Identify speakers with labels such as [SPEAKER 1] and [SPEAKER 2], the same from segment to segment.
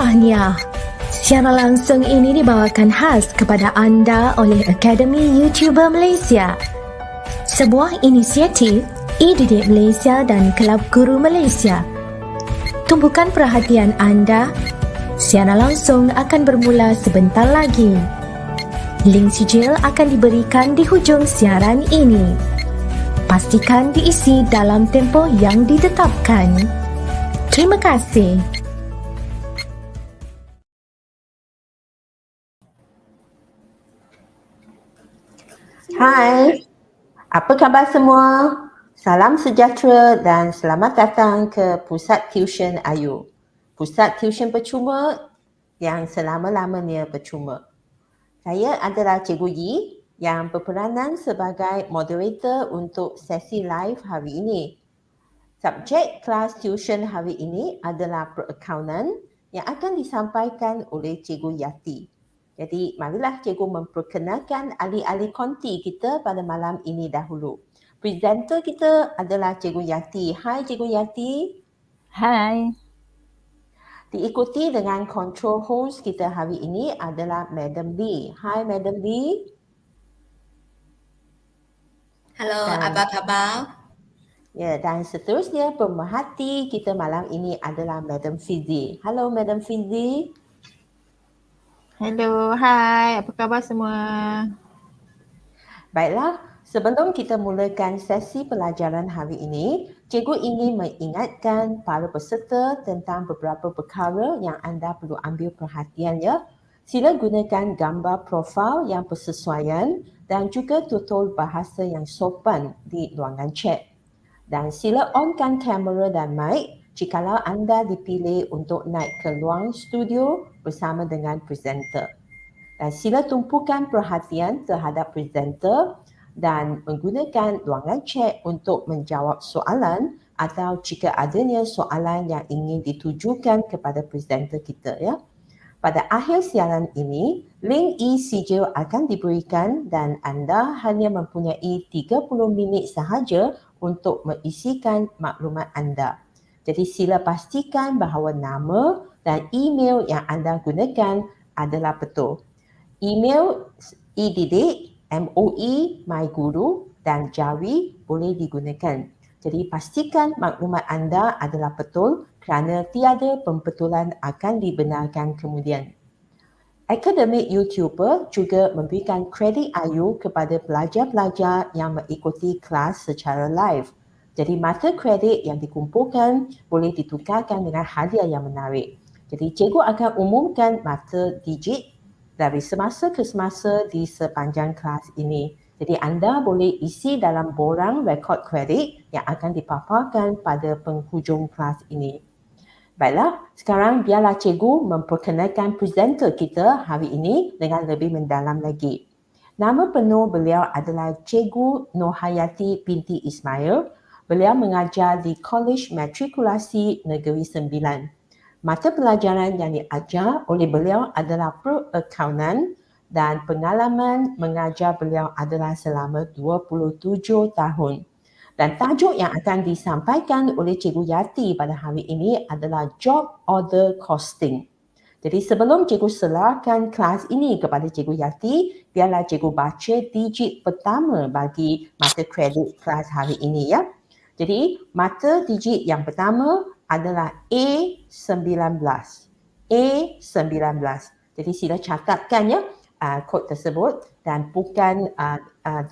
[SPEAKER 1] Tahniah. Siaran langsung ini dibawakan khas kepada anda oleh Akademi YouTuber Malaysia, sebuah inisiatif e-didik Malaysia dan Kelab Guru Malaysia. Tumpukan perhatian anda. Siaran langsung akan bermula sebentar lagi. Link sijil akan diberikan di hujung siaran ini. Pastikan diisi dalam tempoh yang ditetapkan. Terima kasih.
[SPEAKER 2] Hai, apa khabar semua? Salam sejahtera dan selamat datang ke Pusat Tuisyen AYU. Pusat Tuisyen Percuma yang selama-lamanya percuma. Saya adalah Cikgu Yi yang berperanan sebagai moderator untuk sesi live hari ini. Subjek kelas tuisyen hari ini adalah Perakaunan yang akan disampaikan oleh Cikgu Yati. Jadi marilah Cikgu memperkenalkan ahli-ahli konti kita pada malam ini dahulu. Presenter kita adalah Cikgu Yati. Hai Cikgu Yati.
[SPEAKER 3] Hai.
[SPEAKER 2] Diikuti dengan control host kita hari ini adalah Madam Lee. Hai Madam Lee.
[SPEAKER 4] Halo, apa khabar?
[SPEAKER 2] Ya, dan seterusnya pemerhati kita malam ini adalah Madam Fizi. Halo Madam Fizi.
[SPEAKER 3] Hello, hai. Apa khabar semua?
[SPEAKER 2] Baiklah, sebelum kita mulakan sesi pelajaran hari ini, Cikgu ingin mengingatkan para peserta tentang beberapa perkara yang anda perlu ambil perhatian ya. Sila gunakan gambar profil yang bersesuaian dan juga tutur bahasa yang sopan di ruangan chat. Dan sila onkan kamera dan mic jikalau anda dipilih untuk naik ke ruang studio bersama dengan presenter. Dan sila tumpukan perhatian terhadap presenter dan menggunakan ruangan chat untuk menjawab soalan atau jika adanya soalan yang ingin ditujukan kepada presenter kita ya. Pada akhir siaran ini, link e-sijil akan diberikan dan anda hanya mempunyai 30 minit sahaja untuk mengisikan maklumat anda. Jadi sila pastikan bahawa nama dan email yang anda gunakan adalah betul. Email e-didik, MOE, MyGuru dan Jawi boleh digunakan. Jadi pastikan maklumat anda adalah betul kerana tiada pembetulan akan dibenarkan kemudian. Akademik YouTuber juga memberikan kredit AYU kepada pelajar-pelajar yang mengikuti kelas secara live. Jadi mata kredit yang dikumpulkan boleh ditukarkan dengan hadiah yang menarik. Jadi cikgu akan umumkan mata digit dari semasa ke semasa di sepanjang kelas ini. Jadi anda boleh isi dalam borang rekod kredit yang akan dipaparkan pada penghujung kelas ini. Baiklah, sekarang biarlah cikgu memperkenalkan presenter kita hari ini dengan lebih mendalam lagi. Nama penuh beliau adalah Cikgu Nurhayati binti Ismail. Beliau mengajar di Kolej Matrikulasi Negeri Sembilan. Mata pelajaran yang diajar oleh beliau adalah Perakaunan dan pengalaman mengajar beliau adalah selama 27 tahun. Dan tajuk yang akan disampaikan oleh Cikgu Yati pada hari ini adalah Job Order Costing. Jadi sebelum Cikgu serahkan kelas ini kepada Cikgu Yati, biarlah Cikgu baca digit pertama bagi mata kredit kelas hari ini ya. Jadi mata digit yang pertama adalah A19. A19. Jadi sila catatkan ya kod tersebut dan bukan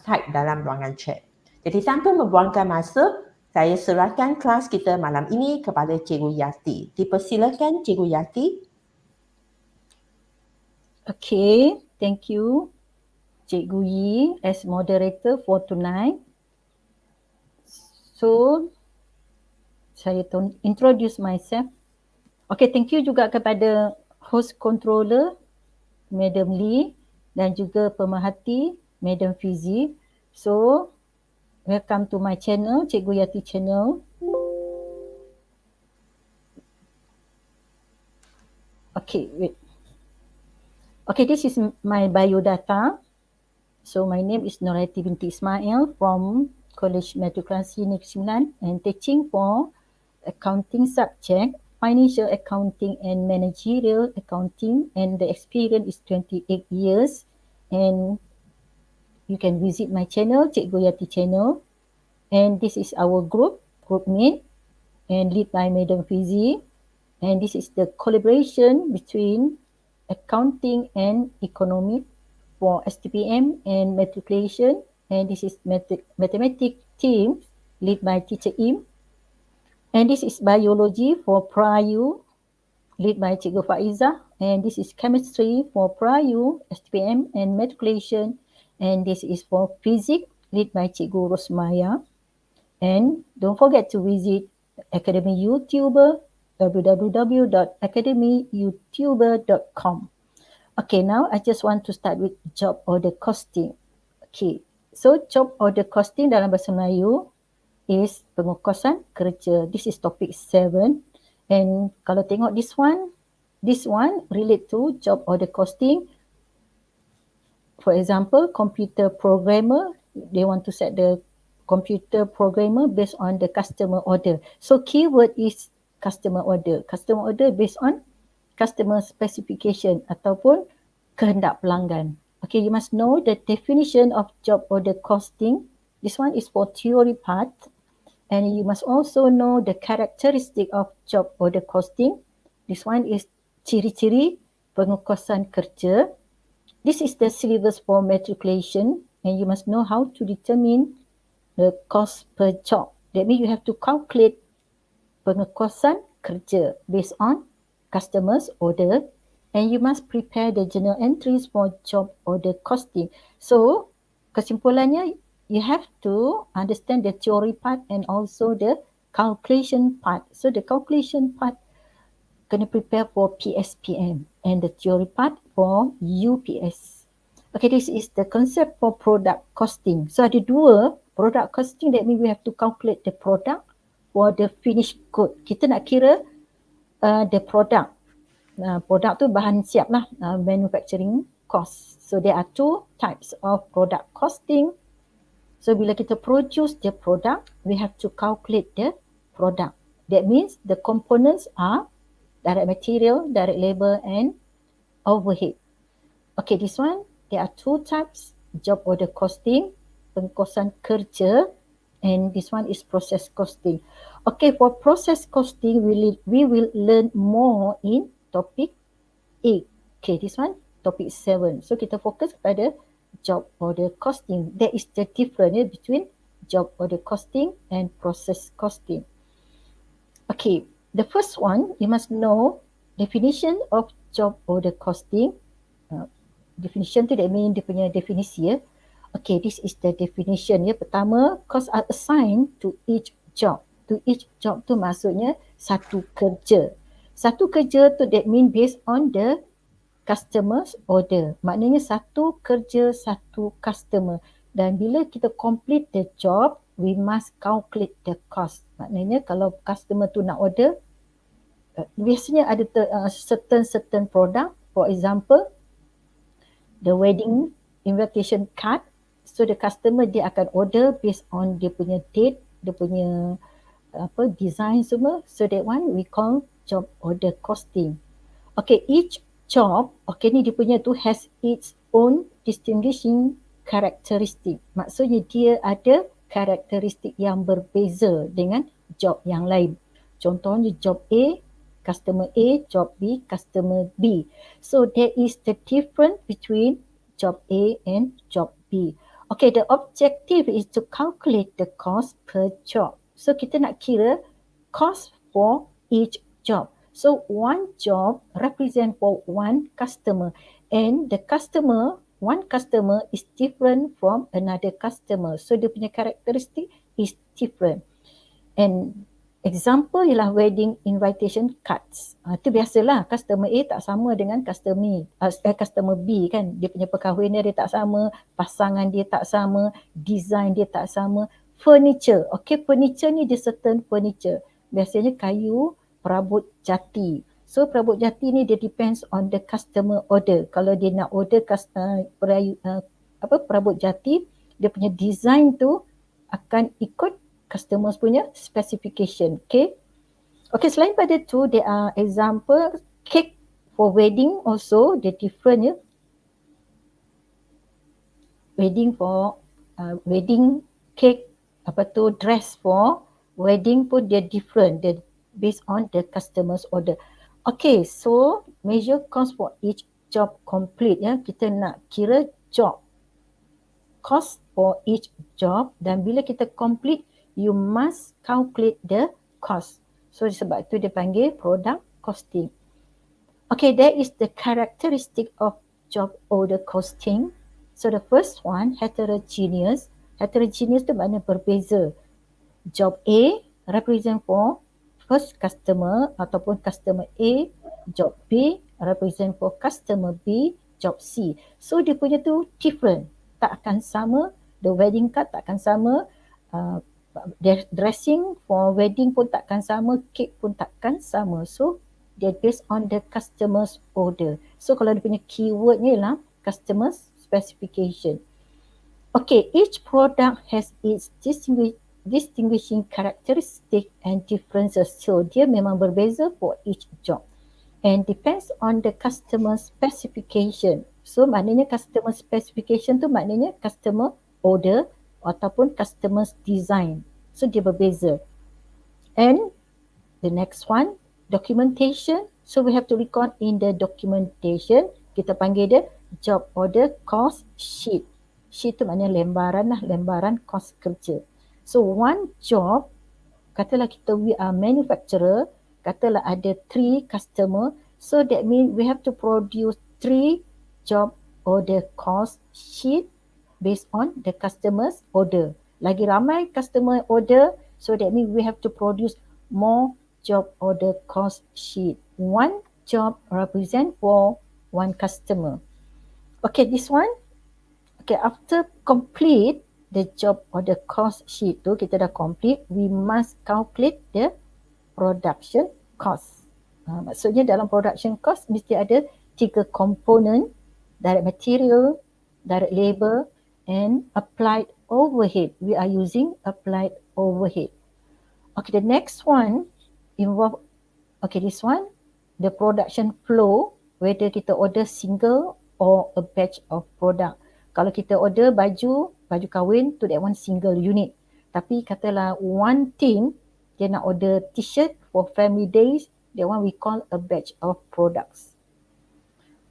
[SPEAKER 2] type dalam ruangan chat. Jadi tanpa membuangkan masa, saya serahkan kelas kita malam ini kepada Cikgu Yati. Dipersilakan Cikgu Yati.
[SPEAKER 3] Okay, thank you Cikgu Yi as moderator for tonight. So, saya introduce myself. Okay, thank you juga kepada host controller Madam Lee dan juga pemerhati Madam Fizi. So, welcome to my channel, Cikgu Yati channel. Okay, wait. Okay, this is my biodata. So, my name is Nurhayati binti Ismail from Kolej Matrikulasi Negeri Sembilan and teaching for accounting subject financial accounting and managerial accounting, and the experience is 28 years. And you can visit my channel, Cikgu Yati channel. And this is our group mate, and lead by Madam Fizi. And this is the collaboration between accounting and economic for STPM and matriculation. And this is mathematics team lead by Teacher Im. And this is biology for PAYU lead by Cikgu Faiza. And this is chemistry for PAYU, STPM and matriculation. And this is for physics lead by Cikgu Rosmaya. And don't forget to visit Academy YouTuber, www.academyyoutuber.com. Okay, now I just want to start with job order costing. Okay, so job order costing dalam bahasa Melayu is pengukusan kerja. This is topic 7. And kalau tengok this one relate to job order costing. For example, computer programmer, they want to set the computer programmer based on the customer order. So keyword is customer order. Customer order based on customer specification ataupun kehendak pelanggan. Okay, you must know the definition of job order costing. This one is for theory part. And you must also know the characteristic of job order costing. This one is ciri-ciri pengukusan kerja. This is the syllabus for matriculation, and you must know how to determine the cost per job. That means you have to calculate pengukusan kerja based on customers order, and you must prepare the journal entries for job order costing. So kesimpulannya, you have to understand the theory part and also the calculation part. So the calculation part kena prepare for PSPM and the theory part for UPS. Okay, this is the concept for product costing. So ada dua product costing, that means we have to calculate the product for the finished good. Kita nak kira the product. Product tu bahan siap lah, manufacturing cost. So there are two types of product costing. So bila kita produce the product, we have to calculate the product. That means the components are direct material, direct labor and overhead. Okay, this one, there are two types, job order costing, pengukusan kerja, and this one is process costing. Okay, for process costing, we will learn more in topic 8. Okay, this one, topic 7. So kita fokus pada job order costing. There is the difference between job order costing and process costing. Okay, the first one, you must know definition of job order costing. Definition tu that mean dia punya definisi ya. Okay, this is the definition ya. Pertama, cost are assigned to each job. To each job tu maksudnya satu kerja. Satu kerja tu that mean based on the customer's order. Maknanya satu kerja, satu customer. Dan bila kita complete the job, we must calculate the cost. Maknanya kalau customer tu nak order, biasanya ada certain product. For example, the wedding invitation card. So the customer dia akan order based on dia punya date, dia punya design semua. So that one we call job order costing. Okay, each job, okay ni dia punya tu has its own distinguishing characteristic. Maksudnya dia ada karakteristik yang berbeza dengan job yang lain. Contohnya job A, customer A, job B, customer B. So there is the difference between job A and job B. Okay, the objective is to calculate the cost per job. So kita nak kira cost for each job. So one job represent for one customer, and the customer, one customer is different from another customer. So dia punya karakteristik is different. And example ialah wedding invitation cards. Itu biasalah, customer A tak sama dengan customer B kan. Dia punya perkahwinan dia tak sama, pasangan dia tak sama, design dia tak sama. Furniture, okay, furniture ni dia certain furniture. Biasanya kayu, perabot jati. So perabot jati ni dia depends on the customer order. Kalau dia nak order perabot jati, dia punya design tu akan ikut customers punya specification. Okay. Okay, selain pada tu, there are example cake for wedding also, the different ya. Wedding for wedding cake, apa tu, dress for wedding pun dia different, dia based on the customer's order. Okay, so measure cost for each job complete ya. Kita nak kira job cost for each job, dan bila kita complete, you must calculate the cost. So sebab tu dia panggil product costing. Okay, that is the characteristic of job order costing. So the first one, heterogeneous. Heterogeneous tu makna berbeza. Job A represent for first customer ataupun customer A. Job B represent for customer B. Job C. So dia punya tu different. Tak akan sama. The wedding card tak akan sama. Dressing for wedding pun takkan sama. Cake pun takkan sama. So dia based on the customer's order. So kalau dia punya keyword ni lah customer's specification. Okay, each product has its distinguishing characteristic and differences. So dia memang berbeza for each job and depends on the customer specification. So maknanya customer specification tu maknanya customer order ataupun customer's design. So dia berbeza. And the next one, documentation. So we have to record in the documentation. Kita panggil dia job order cost sheet. Sheet tu maknanya lembaran lah, lembaran kos kerja. So one job, katalah we are manufacturer, katalah ada 3 customer, so that means we have to produce 3 job order cost sheet based on the customer's order. Lagi ramai customer order, so that means we have to produce more job order cost sheet. One job represent for one customer. Okay, this one. Okay, after complete the job order cost sheet tu, kita dah complete, we must calculate the production cost. Maksudnya dalam production cost mesti ada 3 komponen, direct material, direct labor and applied overhead. We are using applied overhead. Okay, the next one involve, okay, this one, the production flow, whether kita order single or a batch of product. Kalau kita order baju kahwin tu that one single unit. Tapi katalah one team dia nak order t-shirt for family days, that one we call a batch of products.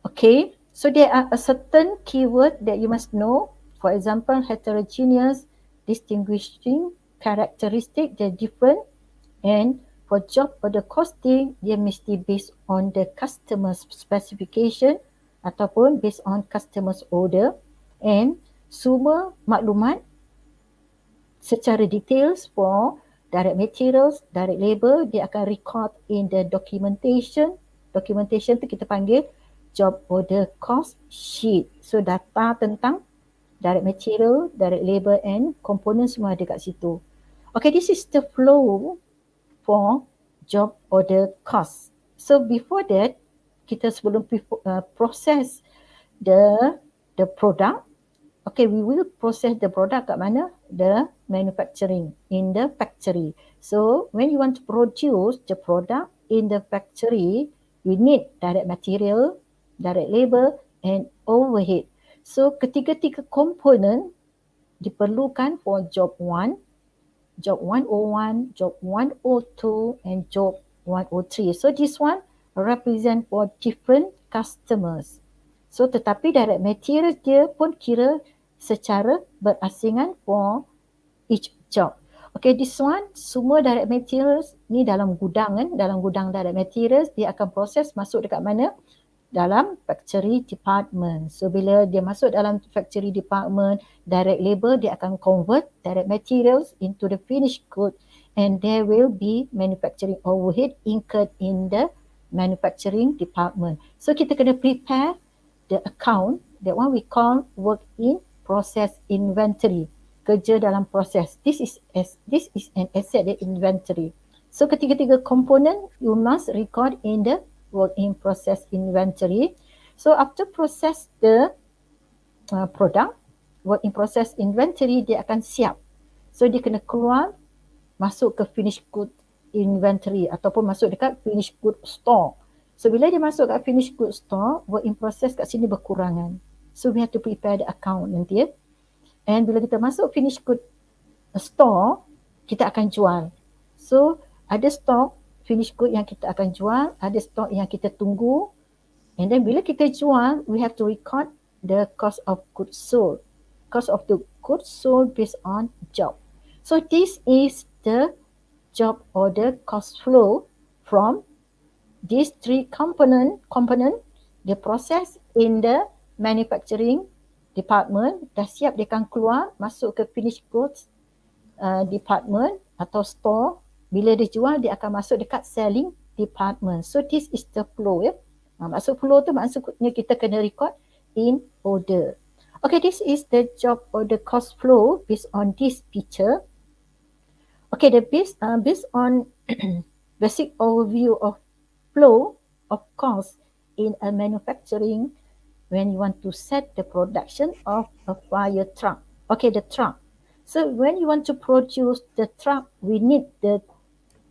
[SPEAKER 3] Okay, so there are a certain keyword that you must know. For example, heterogeneous, distinguishing characteristic, they're different. And for job order costing, dia mesti based on the customer's specification ataupun based on customer's order. And semua maklumat secara details for direct materials, direct labor, dia akan record in the documentation. Documentation tu kita panggil job order cost sheet. So data tentang direct material, direct labor and component semua ada kat situ. Okay, this is the flow for job order cost. So before that, kita sebelum process the product, okay, we will process the product kat mana? The manufacturing, in the factory. So when you want to produce the product in the factory, we need direct material, direct labor and overhead. So ketiga-tiga komponen diperlukan for job 1, job 101, job 102 and job 103. So this one represent for different customers. So tetapi direct material dia pun kira secara berasingan for each job. Okay, this one semua direct materials ni dalam gudang kan, dalam gudang direct materials dia akan proses masuk dekat mana? Dalam factory department. So bila dia masuk dalam factory department, direct labor dia akan convert direct materials into the finished good and there will be manufacturing overhead incurred in the manufacturing department. So kita kena prepare the account, that one we call work in process inventory. Kerja dalam proses. This is an asset, the inventory. So ketiga-tiga komponen you must record in the work in process inventory. So after process the product, work in process inventory dia akan siap. So dia kena keluar masuk ke finished good inventory ataupun masuk dekat finished good store. So bila dia masuk kat finished good store, work in process kat sini berkurangan. So we have to prepare the account nanti ya. And bila kita masuk finished good store, kita akan jual. So ada stok finished good yang kita akan jual, ada stok yang kita tunggu. And then bila kita jual, we have to record the cost of goods sold. Cost of the goods sold based on job. So this is the job order cost flow from these three component, the process in the manufacturing department dah siap, dia akan keluar masuk ke finished goods department atau store. Bila dia jual, dia akan masuk dekat selling department. So this is the flow ya. Maksud flow tu maksudnya kita kena record in order. Okay, this is the job order cost flow based on this picture. Okay, based on basic overview of flow of cost in a manufacturing when you want to set the production of a fire truck. Okay, the truck. So when you want to produce the truck, we need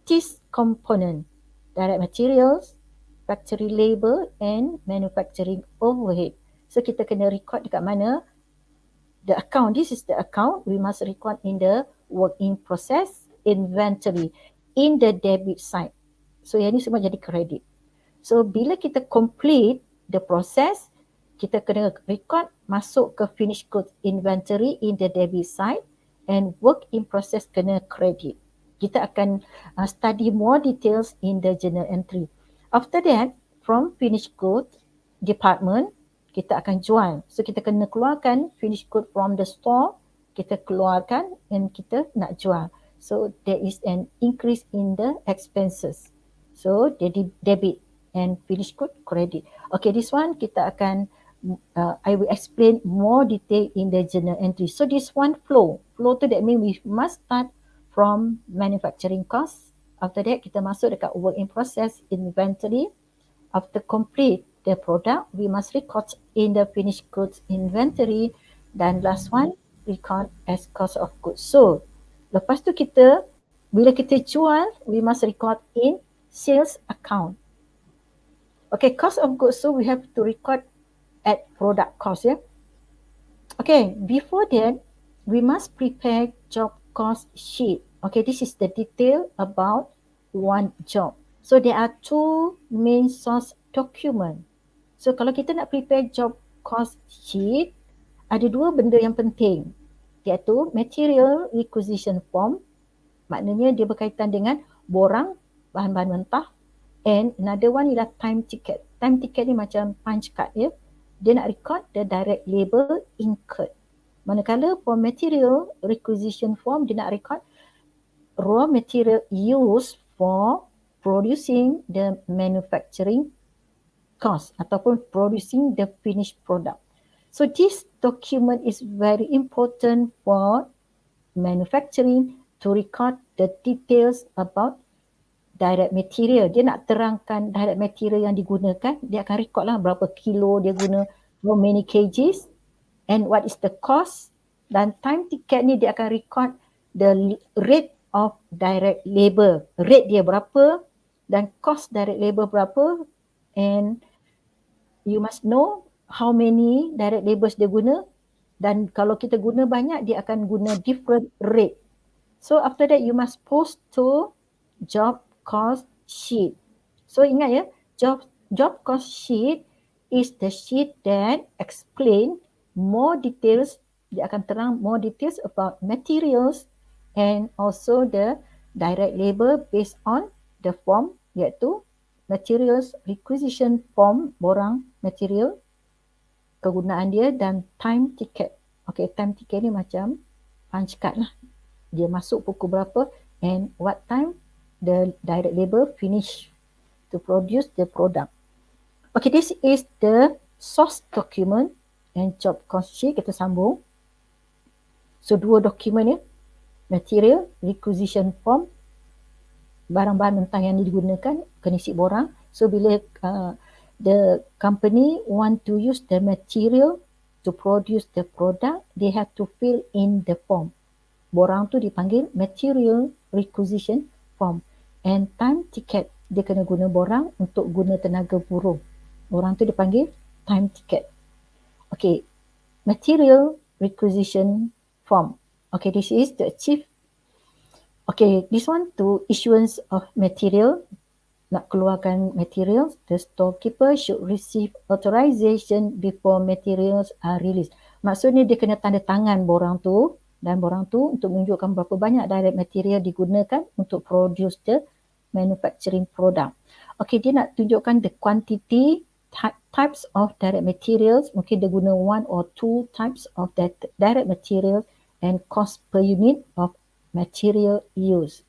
[SPEAKER 3] this component: direct materials, factory labor and manufacturing overhead. So kita kena record dekat mana? The account, this is the account, we must record in the work in process inventory in the debit side. So yang ni semua jadi credit. So bila kita complete the process, kita kena record masuk ke finished goods inventory in the debit side and work in process kena credit. Kita akan study more details in the journal entry. After that, from finished goods department, kita akan jual. So kita kena keluarkan finished good from the store, kita keluarkan and kita nak jual. So there is an increase in the expenses. So jadi debit and finished good credit. Okay, this one kita akan I will explain more detail in the journal entry. So this one flow. Flow tu that means we must start from manufacturing cost. After that kita masuk dekat work in process inventory. After complete the product, we must record in the finished goods inventory. Dan last one, record as cost of goods sold. Lepas tu kita, bila kita jual, we must record in sales account. Okay, cost of goods sold, we have to record at product cost. Yeah? Okay, before that, we must prepare job cost sheet. Okay, this is the detail about one job. So there are two main source document. So kalau kita nak prepare job cost sheet, ada dua benda yang penting, iaitu material requisition form, maknanya dia berkaitan dengan borang, bahan-bahan mentah, and another one ialah time ticket. Time ticket ni macam punch card ya. Dia nak record the direct labor incurred. Manakala for material requisition form, dia nak record raw material used for producing the manufacturing cost ataupun producing the finished product. So this document is very important for manufacturing to record the details about direct material. Dia nak terangkan direct material yang digunakan, dia akan record lah berapa kilo dia guna, how many kgs and what is the cost. Dan time ticket ni dia akan record the rate of direct labor. Rate dia berapa dan cost direct labor berapa, and you must know how many direct labours dia guna, dan kalau kita guna banyak dia akan guna different rate. So after that you must post to job cost sheet. So ingat ya, job cost sheet is the sheet that explain more details, dia akan terang more details about materials and also the direct labor based on the form, iaitu materials requisition form, borang material, kegunaan dia, dan time ticket. Okay, time ticket ni macam punch card lah. Dia masuk pukul berapa and what time the direct labor finish to produce the product. Okay, this is the source document and job cost sheet. Kita sambung. So dua dokumen ni, material requisition form, barang-barang mentah yang digunakan, kena isi borang. So bila the company want to use the material to produce the product, they have to fill in the form. Borang tu dipanggil material requisition form. And time ticket, dia kena guna borang untuk guna tenaga buruh. Borang tu dipanggil time ticket. Okay, material requisition form. Okay, this is to achieve. Okay, this one to issuance of material. Nak keluarkan materials, the storekeeper should receive authorization before materials are released. Maksudnya dia kena tanda tangan borang tu, dan borang tu untuk menunjukkan berapa banyak direct material digunakan untuk produce the manufacturing product. Okay, dia nak tunjukkan the quantity, types of direct materials, mungkin dia guna 1 or 2 types of that direct material, and cost per unit of material used.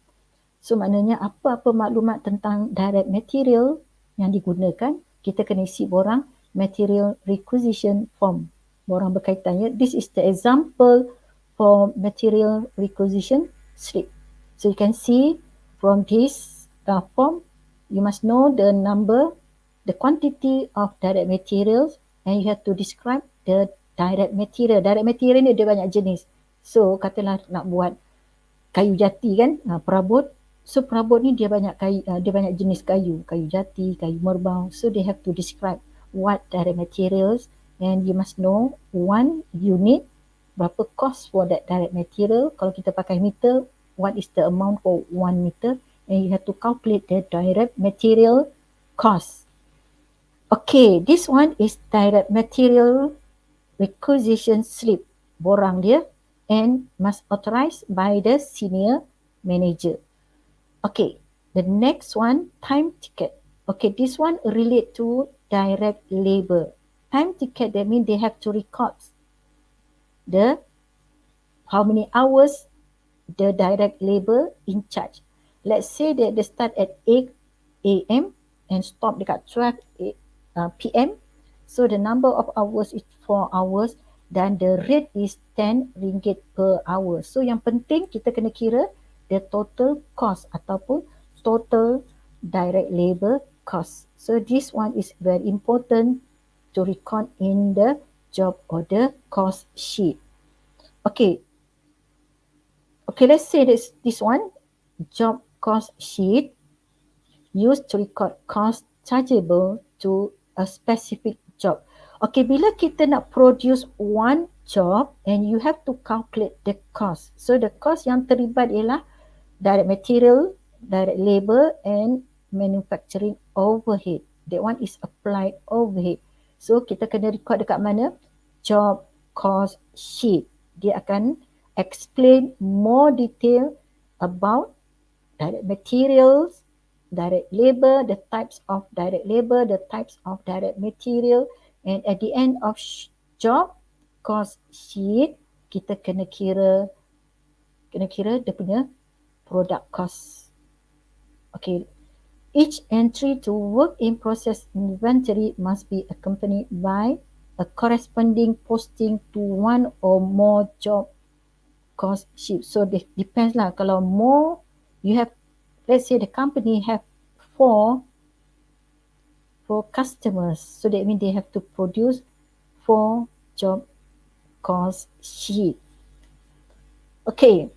[SPEAKER 3] So maknanya apa-apa maklumat tentang direct material yang digunakan, kita kena isi borang material requisition form. Borang berkaitannya. This is the example for material requisition slip. So you can see from this form, you must know the number, the quantity of direct materials, and you have to describe the direct material. Direct material ni dia banyak jenis. So katalah nak buat kayu jati kan, perabot. So perabot ni dia banyak kayu, dia banyak jenis kayu, kayu jati, kayu merbau. So they have to describe what direct materials, and you must know one unit, berapa cost for that direct material. Kalau kita pakai meter, what is the amount for 1 meter, and you have to calculate the direct material cost. Okay, this one is direct material requisition slip, borang dia, and must authorized by the senior manager. Okay, the next one, time ticket. Okay, this one relate to direct labor. Time ticket, that means they have to record the how many hours the direct labor in charge. Let's say that they start at 8 a.m. and stop dekat 12 p.m. So the number of hours is 4 hours dan the rate is 10 ringgit per hour. So yang penting kita kena kira the total cost ataupun total direct labor cost. So this one is very important to record in the job order cost sheet. Okay, let's say this one, job cost sheet used to record cost chargeable to a specific job. Okay, bila kita nak produce one job and you have to calculate the cost. So the cost yang terlibat ialah direct material, direct labor, and manufacturing overhead. That one is applied overhead. So kita kena record dekat mana? Job cost sheet. Dia akan explain more detail about direct materials, direct labor, the types of direct labor, the types of direct material, and at the end of job cost sheet, kita kena kira dia punya product cost. Okay, each entry to work in process inventory must be accompanied by a corresponding posting to one or more job cost sheet. So it depends lah. Kalau more, you have, let's say the company have four customers. So that means they have to produce 4 job cost sheet. Okay.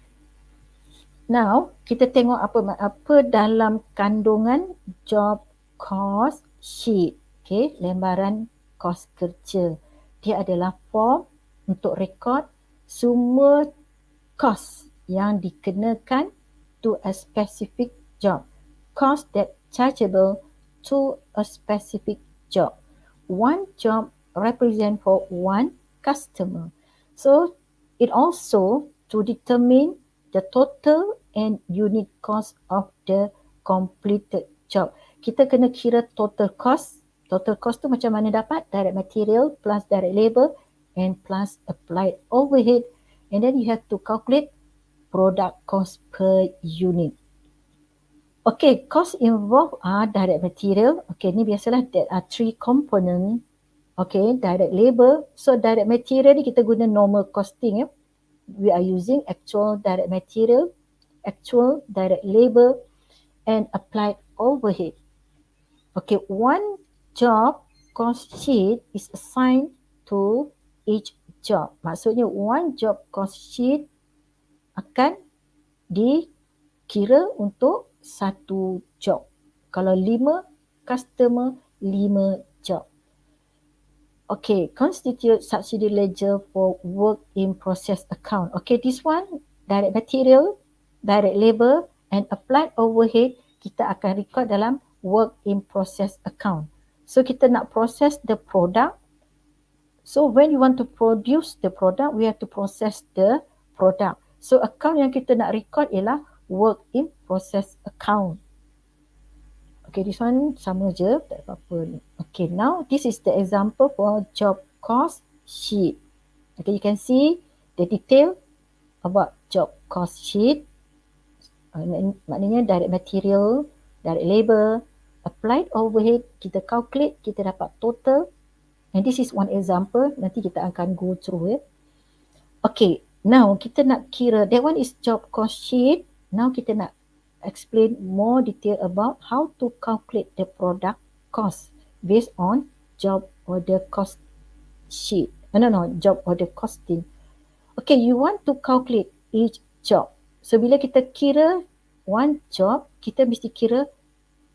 [SPEAKER 3] Now, kita tengok apa dalam kandungan job cost sheet. Okay, lembaran kos kerja. Dia adalah form untuk rekod semua kos yang dikenakan to a specific job. Cost that chargeable to a specific job. One job represent for one customer. So, it also to determine the total and unit cost of the completed job. Kita kena kira total cost. Total cost tu macam mana dapat? Direct material plus direct labor and plus applied overhead. And then you have to calculate product cost per unit. Okay, cost involved are direct material. Okay, ni biasalah there are 3 component. Okay, direct labor. So direct material ni kita guna normal costing. We are using actual direct material, actual direct labor, and applied overhead. Okay, one job cost sheet is assigned to each job. Maksudnya one job cost sheet akan dikira untuk satu job. Kalau 5 customer, 5 job. Okay, constitute subsidy ledger for work in process account. Okay, this one, direct material, direct labor and applied overhead, kita akan record dalam work in process account. So kita nak process the product. So when you want to produce the product, we have to process the product. So account yang kita nak record ialah work in process account. Okay, this one sama je, tak ada apa-apa. Okay, now this is the example for job cost sheet. Okay, you can see the detail about job cost sheet. Maknanya direct material, direct labor, applied overhead, kita calculate, kita dapat total. And this is one example, nanti kita akan go through it. Okay, now kita nak kira, that one is job cost sheet. Now kita nak explain more detail about how to calculate the product cost based on job order cost sheet. Job order costing. Okay, you want to calculate each job. So bila kita kira one job, kita mesti kira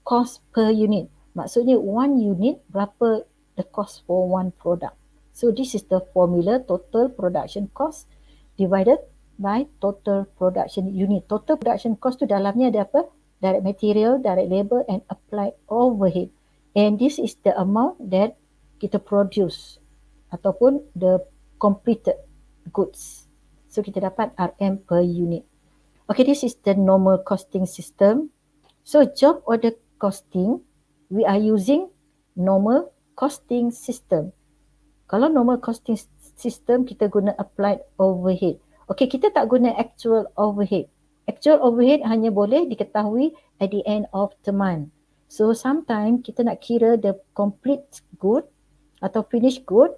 [SPEAKER 3] cost per unit. Maksudnya one unit berapa the cost for one product. So this is the formula, total production cost divided by total production unit. Total production cost tu dalamnya ada apa? Direct material, direct labor and applied overhead. And this is the amount that kita produce ataupun the completed goods. So kita dapat RM per unit. Okay, this is the normal costing system. So job order costing, we are using normal costing system. Kalau normal costing system, kita guna applied overhead. Okay, kita tak guna actual overhead. Actual overhead hanya boleh diketahui at the end of the month. So sometimes kita nak kira the complete good atau finished good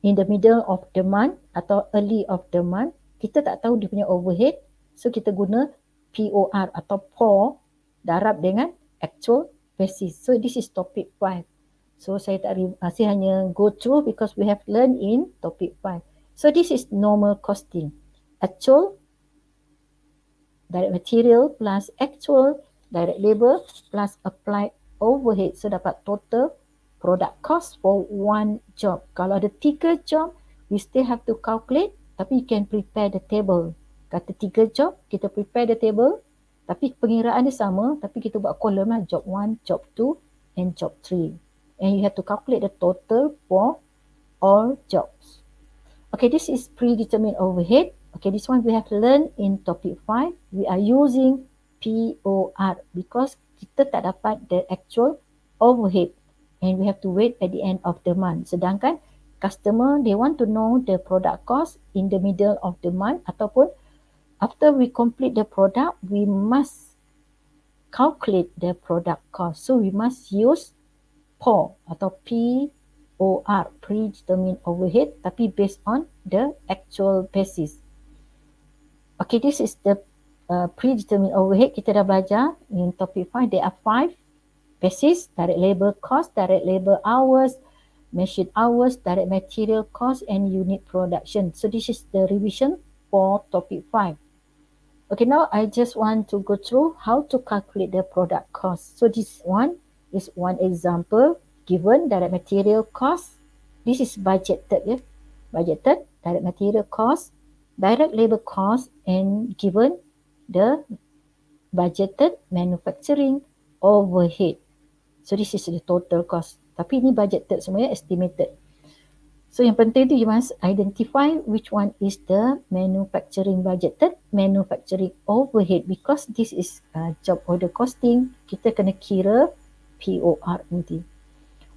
[SPEAKER 3] in the middle of the month atau early of the month. Kita tak tahu dia punya overhead. So kita guna POR atau POR darab dengan actual basis. So this is topic 5. So saya hanya go through because we have learned in topic 5. So this is normal costing. Actual direct material plus actual direct labor plus applied overhead. So dapat total product cost for one job. Kalau ada 3 job, we still have to calculate, tapi you can prepare the table. Kata 3 job, kita prepare the table, tapi pengiraan dia sama, tapi kita buat column lah, job 1, job 2 and job 3. And you have to calculate the total for all jobs. Okay, this is predetermined overhead. Okay, this one we have learned in topic 5. We are using POR because kita tak dapat the actual overhead and we have to wait at the end of the month. Sedangkan customer, they want to know the product cost in the middle of the month ataupun after we complete the product, we must calculate the product cost. So we must use POR atau POR, predetermined overhead, tapi based on the actual basis. Okay, this is the predetermined overhead. Kita dah belajar in topic 5. There are 5 basis: direct labor cost, direct labor hours, machine hours, direct material cost and unit production. So this is the revision for topic 5. Okay, now I just want to go through how to calculate the product cost. So this one is one example given direct material cost. This is budgeted, yeah? Budgeted direct material cost, direct labor cost and given the budgeted manufacturing overhead. So this is the total cost. Tapi ini budgeted semuanya, estimated. So yang penting tu you must identify which one is the manufacturing budgeted, manufacturing overhead, because this is job order costing. Kita kena kira POR nanti.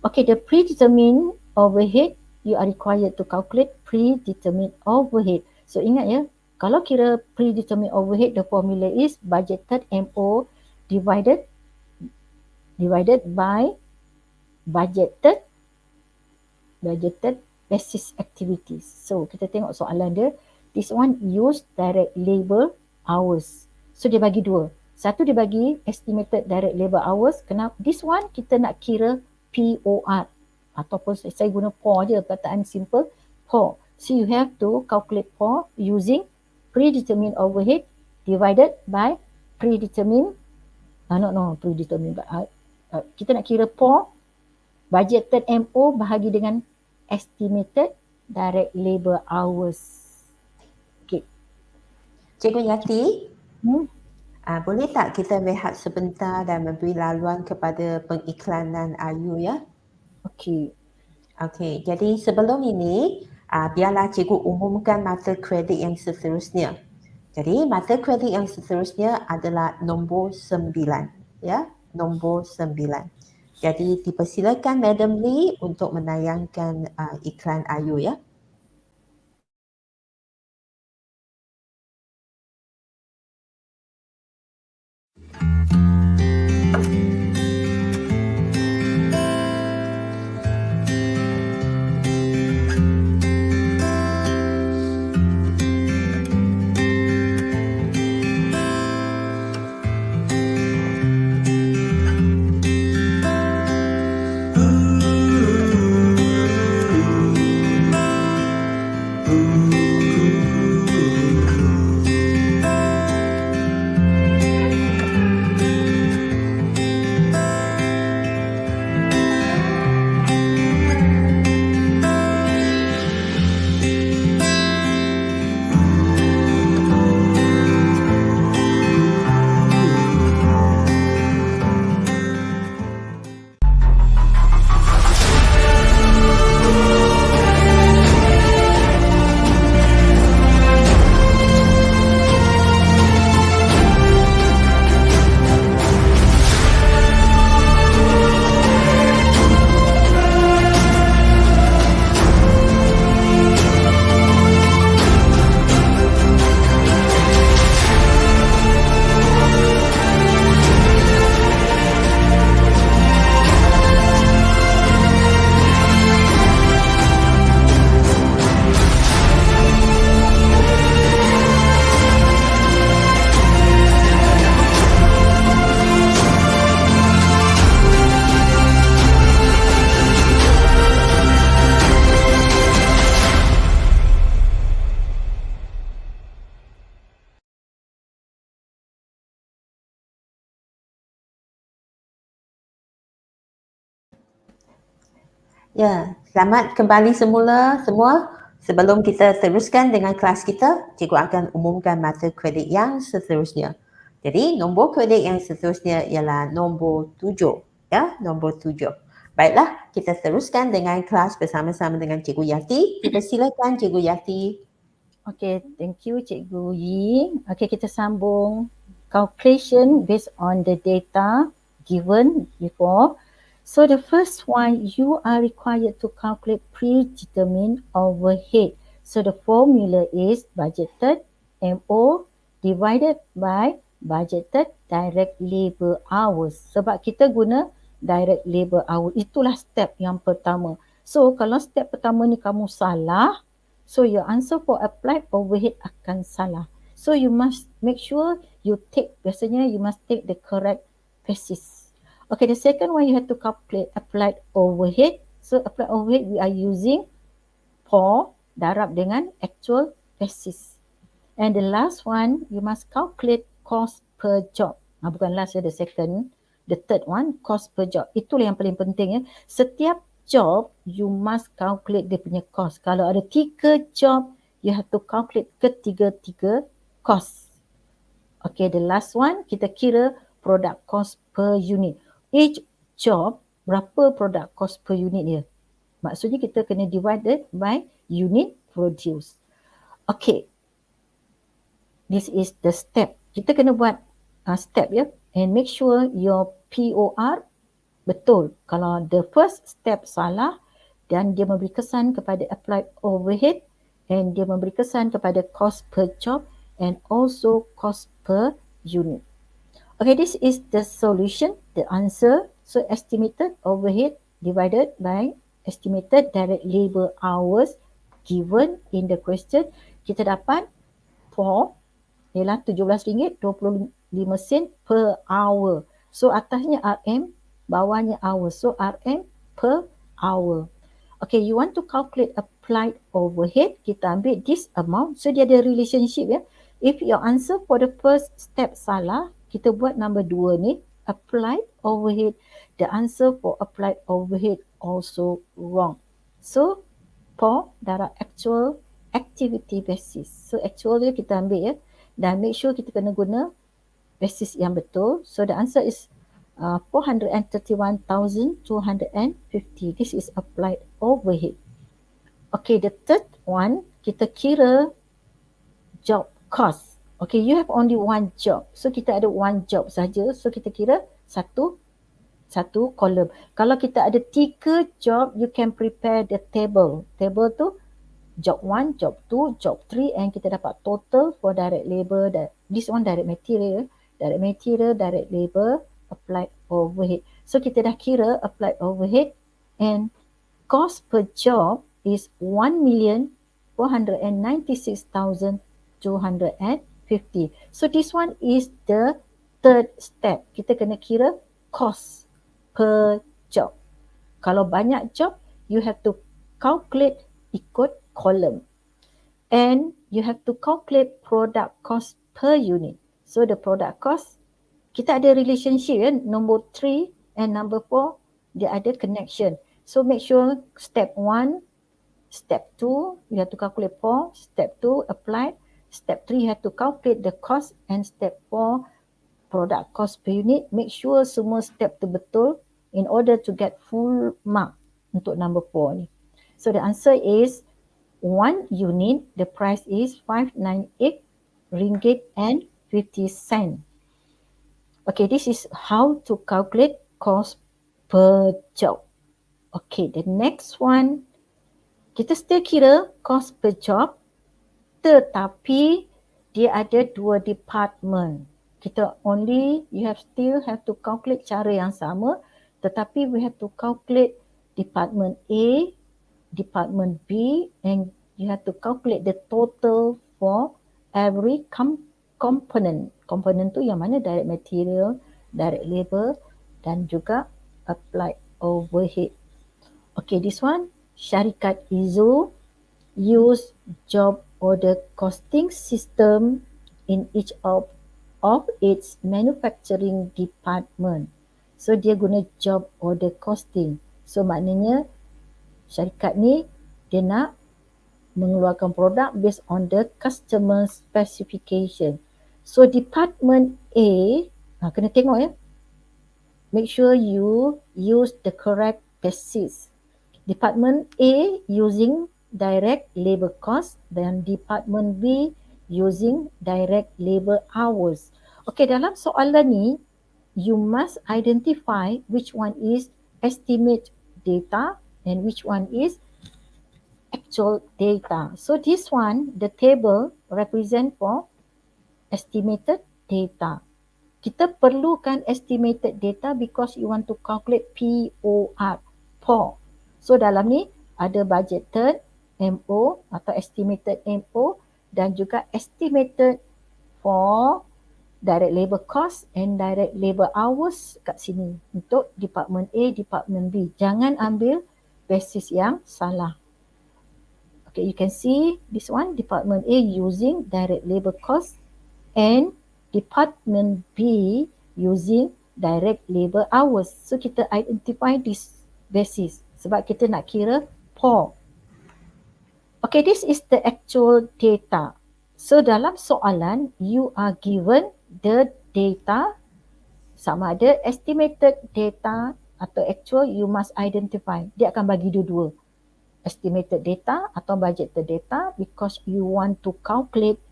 [SPEAKER 3] Okay, the predetermined overhead, you are required to calculate predetermined overhead. So ingat ya, kalau kira predetermined overhead, the formula is budgeted MO divided by budgeted basis activities. So kita tengok soalan dia. This one use direct labor hours. So dia bagi 2. Satu dia bagi estimated direct labor hours. Kenapa? This one kita nak kira POR. Ataupun saya guna POR je, perkataan simple. POR. So you have to calculate POR using predetermined overhead divided by predetermined no, predetermined. Kita nak kira POR, budgeted MO bahagi dengan estimated direct labor hours. Okay.
[SPEAKER 2] Cikgu Yati,
[SPEAKER 3] Hmm?
[SPEAKER 2] boleh tak kita rehat sebentar dan memberi laluan kepada pengiklanan AYU ya?
[SPEAKER 3] Okay.
[SPEAKER 2] Okey, jadi sebelum ini biarlah cikgu umumkan mata kredit yang seterusnya. Jadi mata kredit yang seterusnya adalah nombor 9 ya, nombor 9. Jadi dipersilakan Madam Lee untuk menayangkan iklan AYU ya. Ya, selamat kembali semula semua. Sebelum kita teruskan dengan kelas kita, cikgu akan umumkan mata kredit yang seterusnya. Jadi nombor kredit yang seterusnya ialah nombor 7. Ya, nombor 7. Baiklah, kita teruskan dengan kelas bersama-sama dengan Cikgu Yati. Dipersilakan Cikgu Yati.
[SPEAKER 3] Okay, thank you Cikgu Yi. Okay, kita sambung calculation based on the data given before. So the first one, you are required to calculate predetermined overhead. So the formula is budgeted MO divided by budgeted direct labor hours. Sebab kita guna direct labor hour, itulah step yang pertama. So kalau step pertama ni kamu salah, so your answer for applied overhead akan salah. So you must make sure you must take the correct basis. Okay, the second one you have to calculate applied overhead. So applied overhead we are using POR darab dengan actual basis. And the last one you must calculate cost per job. Bukan last, the second. The third one, cost per job. Itulah yang paling penting ya. Setiap job you must calculate dia punya cost. Kalau ada 3 job, you have to calculate ketiga-tiga cost. Okay, the last one kita kira product cost per unit. Each job berapa product cost per unit dia. Maksudnya kita kena divided by unit produced. Okay, this is the step. Kita kena buat step ya, and make sure your POR betul. Kalau the first step salah dan dia memberi kesan kepada applied overhead and dia memberi kesan kepada cost per job and also cost per unit. Okay, this is the solution, the answer. So estimated overhead divided by estimated direct labor hours given in the question. Kita dapat POR ialah RM17.25 per hour. So atasnya RM, bawahnya hour. So RM per hour. Okay, you want to calculate applied overhead, kita ambil this amount. So dia ada relationship ya. If your answer for the first step salah, kita buat number 2 ni, applied overhead, the answer for applied overhead also wrong. So for darab actual activity basis. So actual dia kita ambil ya, dan make sure kita kena guna basis yang betul. So the answer is 431,250. This is applied overhead. Okay, the third one, kita kira job cost. Okay, you have only one job. So kita ada one job saja. So kita kira satu kolom. Kalau kita ada 3 job, you can prepare the table. Table tu job 1, job 2, job 3, and kita dapat total for direct labor. This one direct material, direct labor, applied overhead. So kita dah kira applied overhead, and cost per job is 1,496,250. So this one is the third step. Kita kena kira cost per job. Kalau banyak job, you have to calculate ikut column. And you have to calculate product cost per unit. So the product cost, kita ada relationship ya, number 3 and number 4, dia ada connection. So make sure step 1, step 2, you have to calculate 4, step 2 applied, step 3 you have to calculate the cost, and step 4 product cost per unit. Make sure semua step tu betul in order to get full mark untuk number 4 ni. So the answer is 1 unit, the price is 598 ringgit and 50 cent. Okay, this is how to calculate cost per job. Okay, the next one, kita still kira cost per job, tetapi dia ada 2 department. Kita still have to calculate cara yang sama, tetapi we have to calculate department A, department B, and you have to calculate the total for every component. Component tu yang mana direct material, direct labor, dan juga applied overhead. Okay, this one, syarikat IZU use job order costing system in each of its manufacturing department. So dia guna job order costing. So maknanya syarikat ni dia nak mengeluarkan produk based on the customer specification. So department A, kena tengok ya. Make sure you use the correct basis. Department A using direct labor cost, dan department B using direct labor hours. Okay, dalam soalan ni, you must identify which one is estimate data and which one is actual data. So this one, the table represent for estimated data. Kita perlukan estimated data because you want to calculate POR, POR. So dalam ni ada budgeted MO atau estimated MO, dan juga estimated for direct labor cost and direct labor hours kat sini untuk department A, department B. Jangan ambil basis yang salah. Okay, you can see this one, department A using direct labor cost and department B using direct labor hours. So kita identify this basis sebab kita nak kira POR. Okay, this is the actual data. So dalam soalan, you are given the data, sama ada estimated data atau actual, you must identify. Dia akan bagi dua-dua. Estimated data atau budgeted data because you want to calculate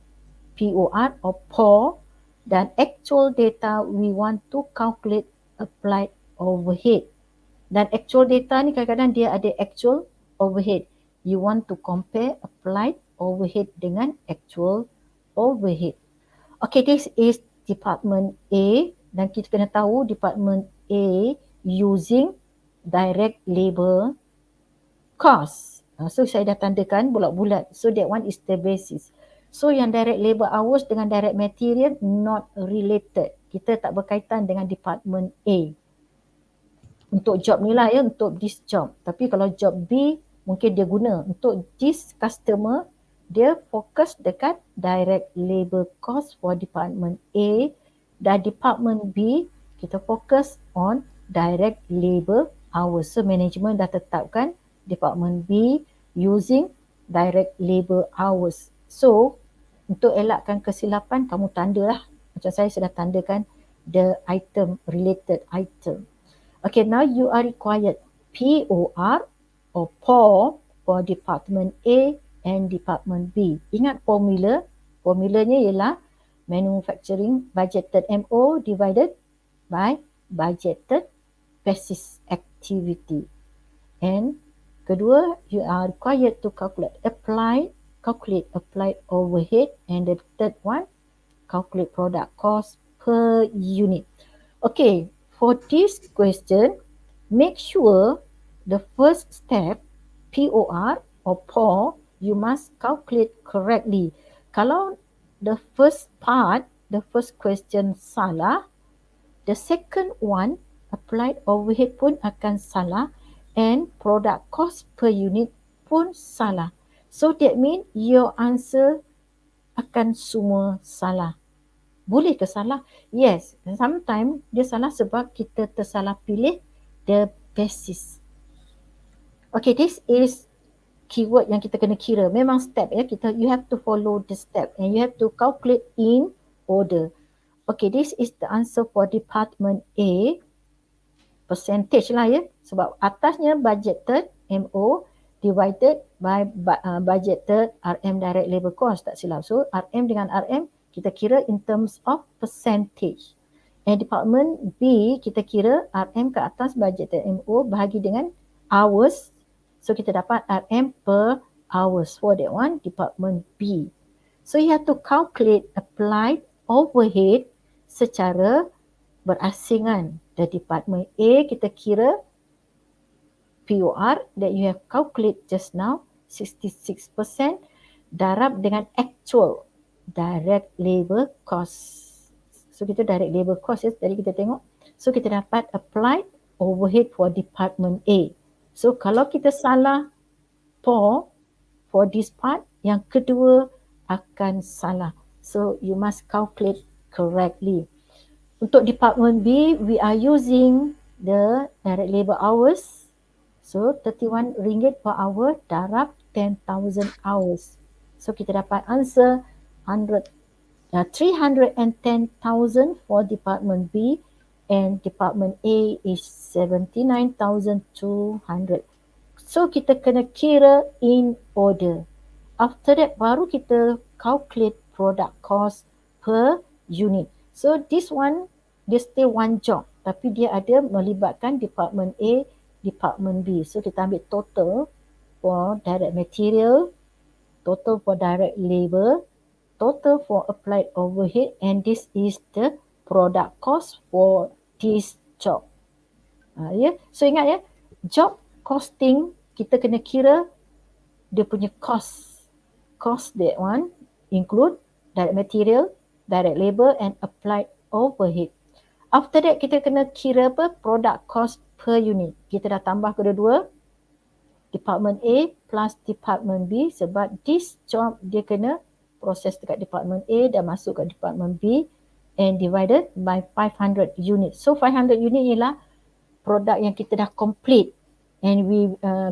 [SPEAKER 3] POR or POR, dan actual data we want to calculate applied overhead. Dan actual data ni kadang-kadang dia ada actual overhead. You want to compare applied overhead dengan actual overhead. Okay, this is department A, dan kita kena tahu department A using direct labor cost. So saya dah tandakan bulat-bulat. So that one is the basis. So yang direct labor hours dengan direct material not related. Kita tak berkaitan dengan department A. Untuk job ni lah ya, untuk this job. Tapi kalau job B, mungkin dia guna untuk this customer, dia fokus dekat direct labor cost for department A, dan department B kita fokus on direct labor hours. So management dah tetapkan Department B using direct labor hours. So untuk elakkan kesilapan, kamu tandalah, macam saya sudah tandakan the item, related item. Okay, now you are required POR or POR for Department A and Department B. Ingat formulanya ialah manufacturing budgeted MO divided by budgeted basis activity. And kedua, you are required to calculate applied overhead, and the third one, calculate product cost per unit. Okay, for this question, make sure the first step, POR or POR, you must calculate correctly. Kalau the first part, the first question salah, the second one, applied overhead pun akan salah, and product cost per unit pun salah. So that means your answer akan semua salah. Boleh ke salah? Yes, sometimes dia salah sebab kita tersalah pilih the basis. Okay, this is keyword yang kita kena kira. Memang step ya, you have to follow the step and you have to calculate in order. Okay, this is the answer for Department A. Percentage lah ya, sebab atasnya budgeted MO divided by budgeted RM direct labor cost, tak silap. So RM dengan RM kita kira in terms of percentage. And Department B kita kira RM ke atas budgeted MO bahagi dengan hours. So kita dapat RM per hours for that one, Department B. So you have to calculate applied overhead secara berasingan. The Department A kita kira POR that you have calculate just now 66% darab dengan actual direct labor cost. So kita direct labor cost ya, tadi kita tengok. So kita dapat applied overhead for Department A. So kalau kita salah for this part, yang kedua akan salah. So you must calculate correctly. Untuk Department B, we are using the direct labor hours. So RM31 per hour darab 10,000 hours. So kita dapat answer 310,000 for Department B, and Department A is 79,200. So kita kena kira in order. After that baru kita calculate product cost per unit. So this one, dia still one job, tapi dia ada melibatkan Department A, Department B. So kita ambil total for direct material, total for direct labor, total for applied overhead, and this is the product cost for this job. Yeah. So ingat ya, job costing kita kena kira dia punya cost. Cost that one include direct material, direct labor and applied overhead. After that kita kena kira apa? Product cost per unit. Kita dah tambah kedua-dua, Department A plus Department B, sebab this job dia kena proses dekat Department A dan masuk ke Department B, and divided by 500 units. So 500 unit ialah produk yang kita dah complete and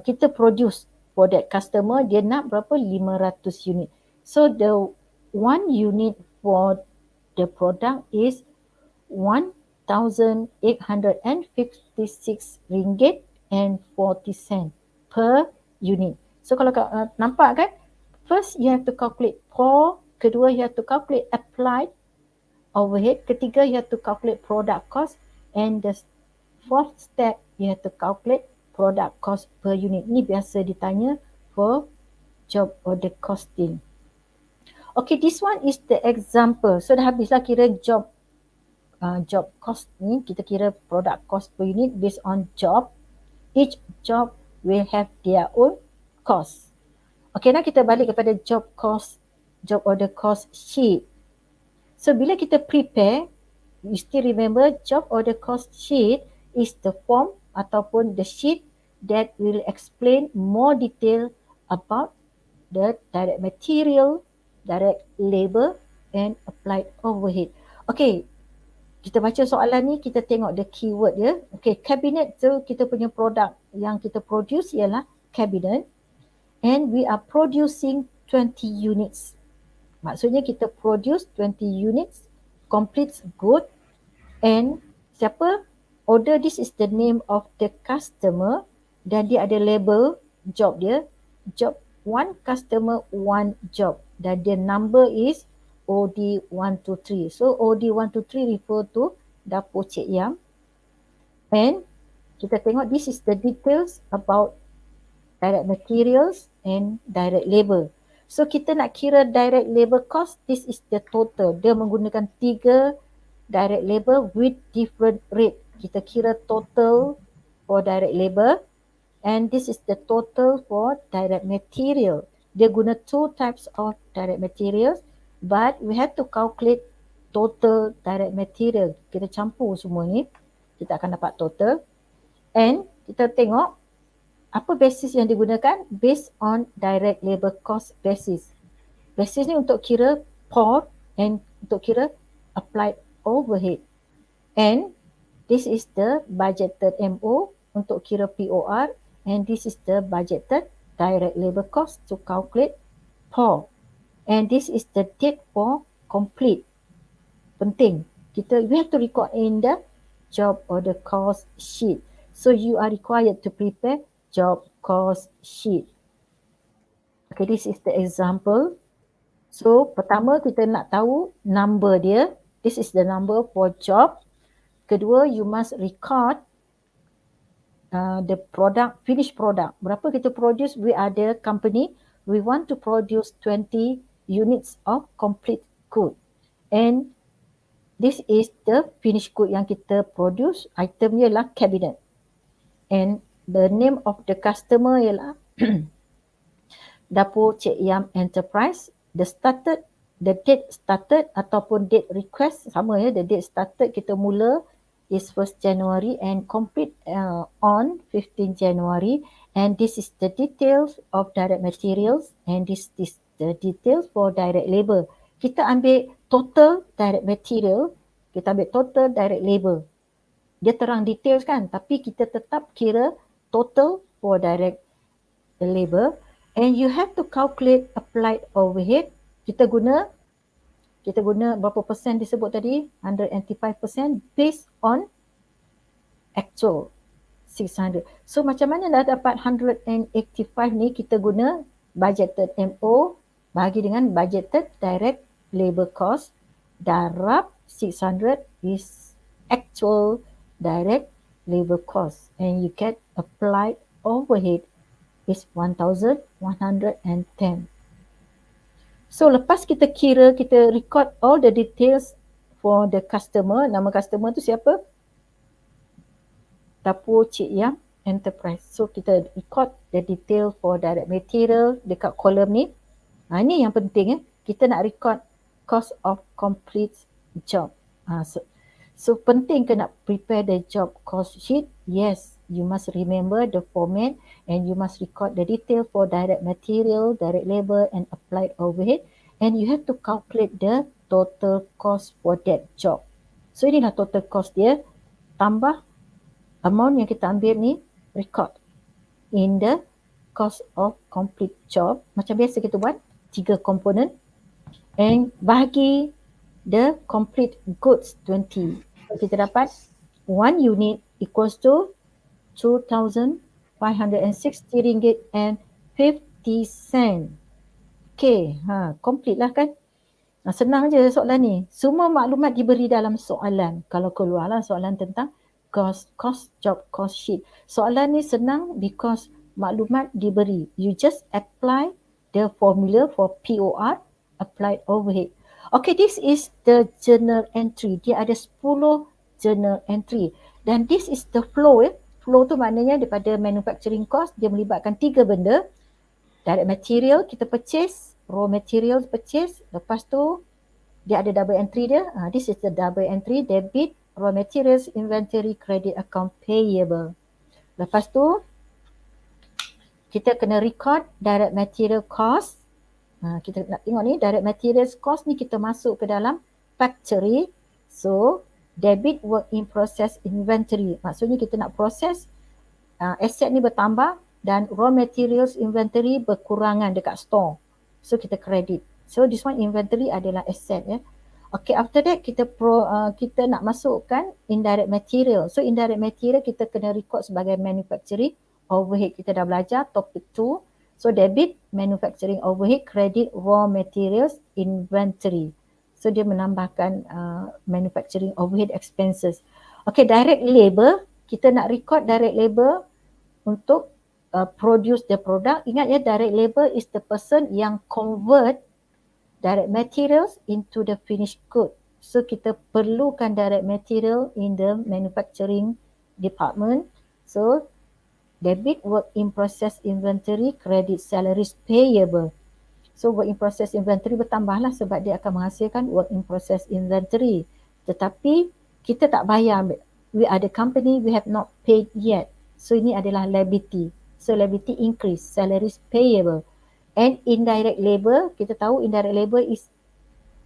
[SPEAKER 3] kita produce for that customer, dia nak berapa? 500 unit. So the 1 unit for the product is RM1,856.40 per unit. So kalau nampak kan, first you have to calculate POR, kedua you have to calculate applied overhead, ketiga you have to calculate product cost, and the fourth step you have to calculate product cost per unit. Ni biasa ditanya for job order costing. Okay, this one is the example. So dah habislah kira job cost ni, kita kira product cost per unit based on job. Each job will have their own cost. Okay, now kita balik kepada job order cost sheet. So bila kita prepare, you still remember job order cost sheet is the form ataupun the sheet that will explain more detail about the direct material, direct labor and applied overhead. Okay, Kita baca soalan ni, kita tengok the keyword dia. Okay, cabinet tu kita punya produk yang kita produce ialah cabinet, and we are producing 20 units. Maksudnya kita produce 20 units, complete good, and siapa order, this is the name of the customer, dan dia ada label job dia, job one customer one job, dan dia number is OD123. So OD123 refer to dapur Cik Yam, and kita tengok this is the details about direct materials and direct labor. So kita nak kira direct labor cost, this is the total. Dia menggunakan 3 direct labor with different rate. Kita kira total for direct labor, and this is the total for direct material. Dia guna 2 types of direct materials, but we have to calculate total direct material. Kita campur semua ni, kita akan dapat total. And kita tengok apa basis yang digunakan, based on direct labor cost basis. Basis ni untuk kira POR and untuk kira applied overhead. And this is the budgeted MO untuk kira POR, and this is the budgeted direct labor cost to calculate POR. And this is the date for complete. Penting. We have to record in the job order cost sheet. So you are required to prepare job cost sheet. Okay, this is the example. So pertama kita nak tahu number dia. This is the number for job. Kedua, you must record the product, finished product. Berapa kita produce? We are the company. We want to produce 20 units of complete good. And this is the finished good yang kita produce. Item dia ialah cabinet. And the name of the customer ialah Dapur Cik Yam Enterprise. The date started ataupun date request sama ya. The date started kita mula is 1st January and complete on 15 January. And this is the details of direct materials, and this is the details for direct labor. Kita ambil total direct material, kita ambil total direct labor. Dia terang details kan, tapi kita tetap kira total for direct labor, and you have to calculate applied overhead. Kita guna berapa persen disebut tadi? 185% based on actual 600. So macam mana dah dapat 185 ni? Kita guna budgeted MO bagi dengan budgeted direct labor cost darab 600 is actual direct labor cost, and you get applied overhead is 1,110. So lepas kita kira, kita record all the details for the customer. Nama customer tu siapa? Dapur Cik Yam Enterprise. So kita record the detail for direct material dekat kolom ni. Ini yang penting kita nak record cost of complete job. So penting ke nak prepare the job cost sheet? Yes, you must remember the format, and you must record the detail for direct material, direct labor and applied overhead, and you have to calculate the total cost for that job. So inilah total cost dia, tambah amount yang kita ambil ni, record in the cost of complete job. Macam biasa kita buat 3 komponen, and bagi the complete goods 20. Kita dapat 1 unit equals to 2,560 ringgit and 50 sen. Okay, complete lah kan. Senang je soalan ni. Semua maklumat diberi dalam soalan. Kalau keluarlah soalan tentang cost job cost sheet. Soalan ni senang because maklumat diberi. You just apply the formula for POR, applied overhead. Okay, this is the journal entry. Dia ada 10 journal entry. Dan this is the flow. Flow tu maknanya daripada manufacturing cost, dia melibatkan 3 benda. Direct material kita purchase, raw material purchase. Lepas tu dia ada double entry dia. This is the double entry, debit, raw materials, inventory, credit account payable. Lepas tu kita kena record direct material cost. Kita nak tengok ni, direct materials cost ni kita masuk ke dalam factory. So Debit work in process inventory. Maksudnya kita nak proses aset ni bertambah dan raw materials inventory berkurangan dekat store. So kita credit. So this one inventory adalah asset ya. Okay, after that kita nak masukkan indirect material. So indirect material kita kena record sebagai manufacturing overhead. Kita dah belajar topic 2. So debit manufacturing overhead, credit raw materials inventory. So dia menambahkan manufacturing overhead expenses. Okay, direct labor, kita nak record direct labor untuk produce the product. Ingat ya, direct labor is the person yang convert direct materials into the finished good. So kita perlukan direct material in the manufacturing department. So debit work in process inventory, credit salaries payable. So work in process inventory bertambahlah sebab dia akan menghasilkan work in process inventory. Tetapi kita tak bayar. We are the company, we have not paid yet. So ini adalah liability. So liability increase, salaries payable. And indirect labor, kita tahu indirect labor is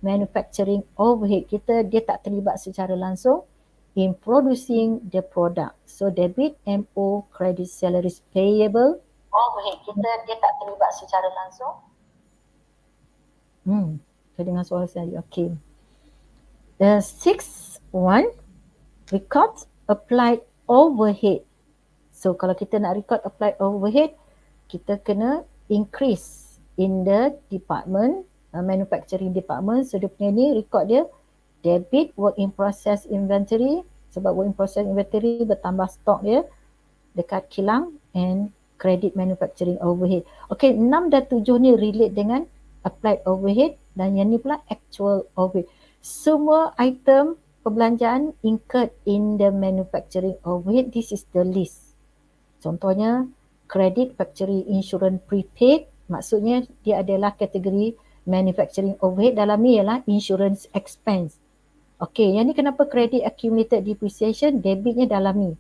[SPEAKER 3] manufacturing overhead. Dia tak terlibat secara langsung in producing the product. So debit MO, credit salaries payable. Overhead dia tak terlibat secara langsung. Saya dengar suara saya. Okay. The sixth one, record applied overhead. So kalau kita nak record applied overhead, kita kena increase in the department, manufacturing department. So dia punya ni record dia debit work in process inventory, sebab work in process inventory bertambah stok dia dekat kilang, and credit manufacturing overhead. Okay, 6 dan 7 ni relate dengan applied overhead dan yang ni pula actual overhead. Semua item perbelanjaan incurred in the manufacturing overhead, this is the list. Contohnya credit factory insurance prepaid, maksudnya dia adalah kategori manufacturing overhead. Dalam ni ialah insurance expense. Okay, yang ni kenapa credit accumulated depreciation, debitnya dalam ni.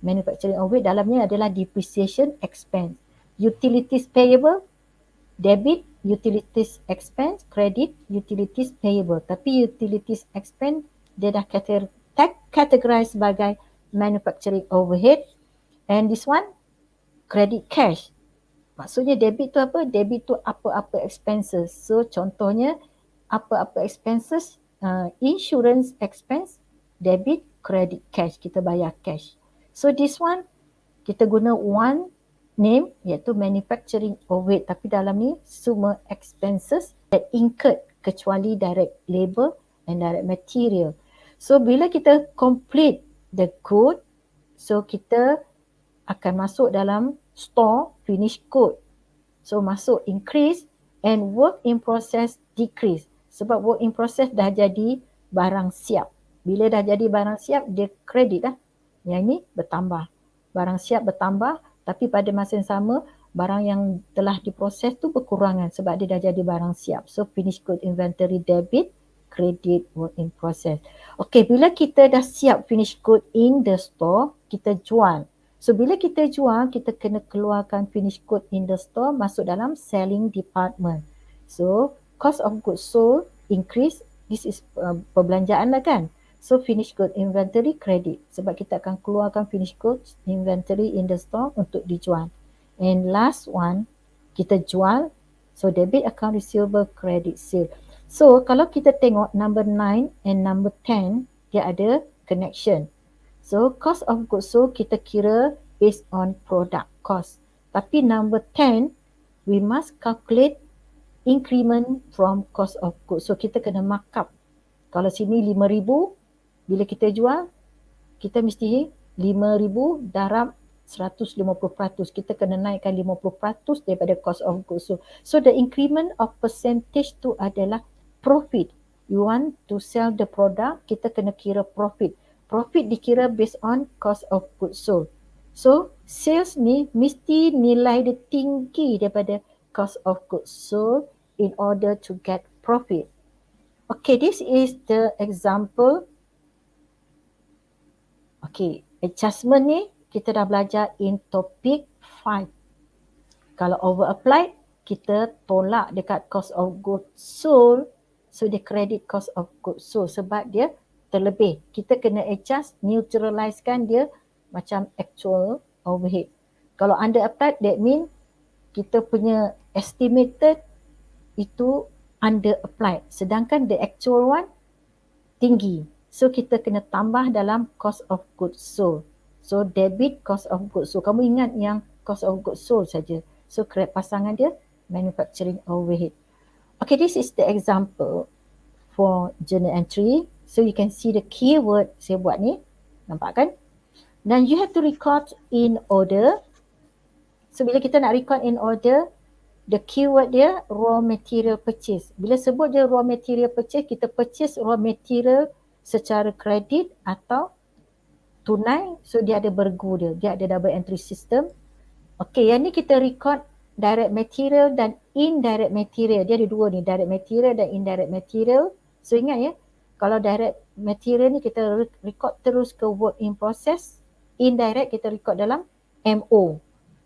[SPEAKER 3] Manufacturing overhead dalamnya adalah depreciation expense. Utilities payable, debit utilities expense, credit utilities payable. Tapi utilities expense dia dah categorise sebagai manufacturing overhead. And this one credit cash. Maksudnya debit tu apa? Debit tu apa-apa expenses. So contohnya apa-apa expenses, insurance expense, debit, credit cash. Kita bayar cash. So this one kita guna one name iaitu manufacturing overhead, tapi dalam ni semua expenses that incurred kecuali direct labor and direct material. So bila kita complete the good, so kita akan masuk dalam store finished good. So masuk increase and work in process decrease. Sebab work in process dah jadi barang siap. Bila dah jadi barang siap, dia kredit dah. Yang ini bertambah. Barang siap bertambah, tapi pada masa yang sama barang yang telah diproses tu berkurangan sebab dia dah jadi barang siap. So finished good inventory debit, credit work in process. Okay, bila kita dah siap finished good in the store, kita jual. So bila kita jual, kita kena keluarkan finished good in the store masuk dalam selling department. So cost of goods sold increase, this is perbelanjaan lah kan. So finished good inventory credit sebab kita akan keluarkan finished goods inventory in the store untuk dijual. And last one, kita jual, so debit account receivable credit sale. So kalau kita tengok number 9 and number 10, dia ada connection. So cost of goods sold kita kira based on product cost. Tapi number 10, we must calculate increment from cost of goods. So kita kena markup. Kalau sini 5,000, bila kita jual, kita mesti 5,000 darab 150%. Kita kena naikkan 50% daripada cost of goods. So the increment of percentage tu adalah profit. You want to sell the product, kita kena kira profit. Profit dikira based on cost of goods sold. So sales ni mesti nilai dia tinggi daripada cost of goods sold in order to get profit. Okay, this is the example. Okay, adjustment ni kita dah belajar in topic 5. Kalau over applied, kita tolak dekat cost of goods sold. So dia credit cost of goods sold sebab dia terlebih. Kita kena adjust, neutralizekan dia macam actual overhead. Kalau under applied, that mean kita punya estimated itu under applied. Sedangkan the actual one tinggi. So kita kena tambah dalam cost of goods sold. So debit cost of goods sold. Kamu ingat yang cost of goods sold saja. So correct pasangan dia manufacturing overhead. Okay, this is the example for journal entry. So you can see the keyword saya buat ni. Nampak kan? Dan you have to record in order. So bila kita nak record in order, the keyword dia raw material purchase. Bila sebut dia raw material purchase, kita purchase raw material secara kredit atau tunai. So dia ada bergu dia. Dia ada double entry system. Okay, yang ni kita record direct material dan indirect material. Dia ada dua ni, direct material dan indirect material. So ingat ya, kalau direct material ni kita record terus ke work in process. Indirect kita record dalam MO.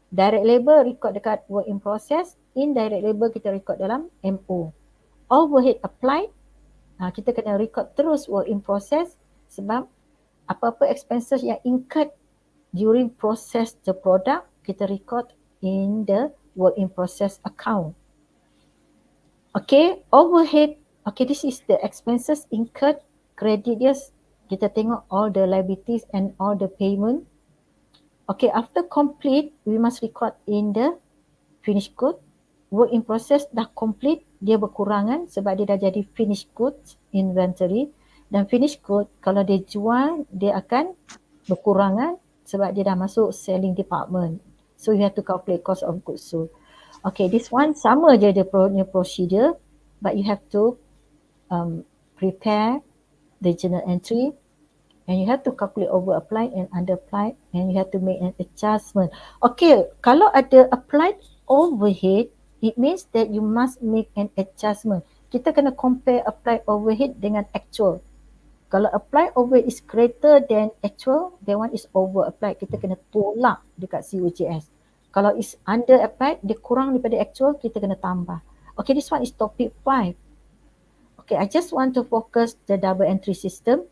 [SPEAKER 3] Direct labor record dekat work in process. Indirect labor kita record dalam MO. Overhead applied, kita kena record terus work in process sebab apa-apa expenses yang incurred during process the product, kita record in the work in process account. Okay, overhead, okay, this is the expenses incurred, credit dia, kita tengok all the liabilities and all the payment. Okay, after complete, we must record in the finished good. Work in process dah complete, dia berkurangan sebab dia dah jadi finished goods inventory. Dan finished good, kalau dia jual, dia akan berkurangan sebab dia dah masuk selling department. So you have to calculate cost of goods sold. Okay, this one sama je dia punya procedure, but you have to prepare the journal entry. And you have to calculate over applied and under applied, and you have to make an adjustment. Okay, kalau ada applied overhead, it means that you must make an adjustment. Kita kena compare applied overhead dengan actual. Kalau applied overhead is greater than actual, that one is over applied. Kita kena tolak dekat COGS. Kalau is under applied, dia kurang daripada actual, kita kena tambah. Okay, this one is topic 5. Okay, I just want to focus the double entry system.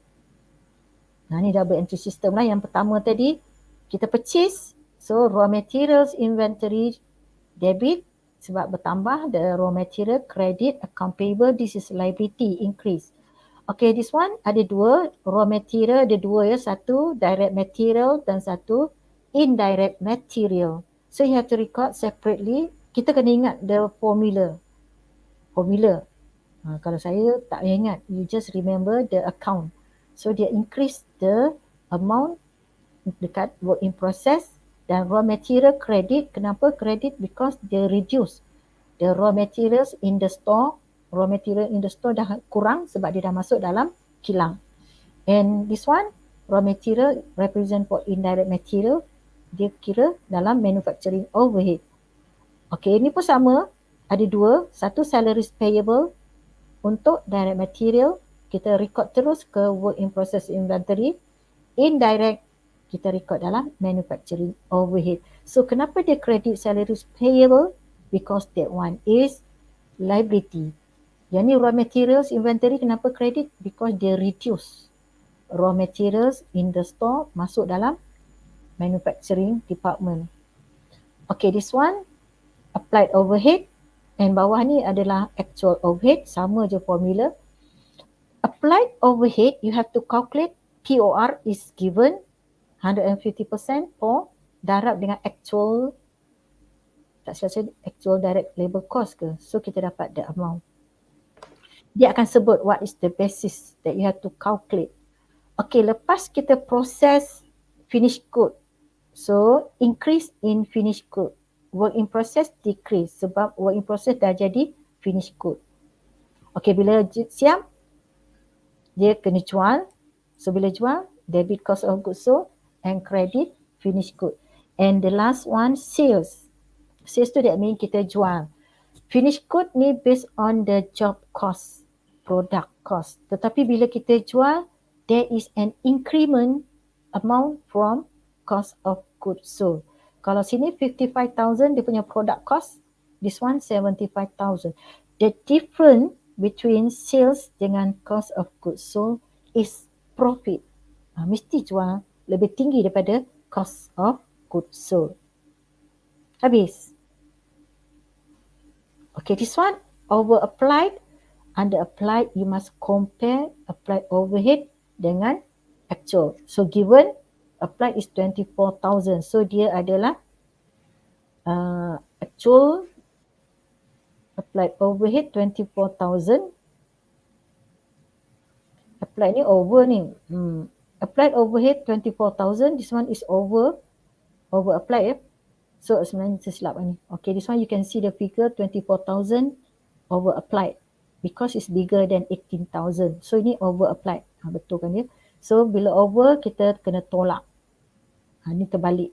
[SPEAKER 3] Nah, ni double entry system lah. Yang pertama tadi, kita purchase. So, raw materials inventory debit sebab bertambah the raw material credit account payable. This is liability increase. Okay, this one ada dua. Raw material ada dua ya. Satu direct material dan satu indirect material. So, you have to record separately. Kita kena ingat the formula. Kalau saya tak ingat, you just remember the account. So dia increase the amount dekat work in process dan raw material credit. Kenapa credit? Because dia reduce the raw materials in the store. Raw material in the store dah kurang sebab dia dah masuk dalam kilang. And this one, raw material represent for indirect material. Dia kira dalam manufacturing overhead. Okay, ini pun sama. Ada dua. Satu salaries payable untuk direct material. Kita record terus ke work in process inventory. Indirect kita record dalam manufacturing overhead. So kenapa dia credit salaries payable? Because that one is liability. Yang ni raw materials inventory kenapa credit? Because dia reduce raw materials in the store masuk dalam manufacturing department. Okay, this one applied overhead and bawah ni adalah actual overhead. Sama je formula. Applied overhead, you have to calculate POR is given 150% for darab dengan actual, tak salah actual direct labor cost ke. So kita dapat the amount. Dia akan sebut what is the basis that you have to calculate. Okay, lepas kita proses finished good. So increase in finished good. Work in process decrease sebab work in process dah jadi finished good. Okay, bila siap, dia kena jual. So bila jual, debit cost of goods sold and credit finished good. And the last one, sales. Sales tu that mean kita jual. Finished good ni based on the job cost, product cost. Tetapi bila kita jual, there is an increment amount from cost of goods sold. Kalau sini 55,000 dia punya product cost, this one 75,000. The difference between sales dengan cost of goods sold is profit. Mesti jual lebih tinggi daripada cost of goods sold. Habis. Okay, this one over applied. Under applied, you must compare applied overhead dengan actual. So given applied is 24,000. So dia adalah actual applied overhead 24,000. Applied ni over ni. Applied overhead 24,000. This one is over applied ya. So sebenarnya tersilap ni. Okay, this one you can see the figure 24,000 over applied. Because it's bigger than 18,000. So ini over applied. Betul kan dia? So bila over kita kena tolak. Ini terbalik.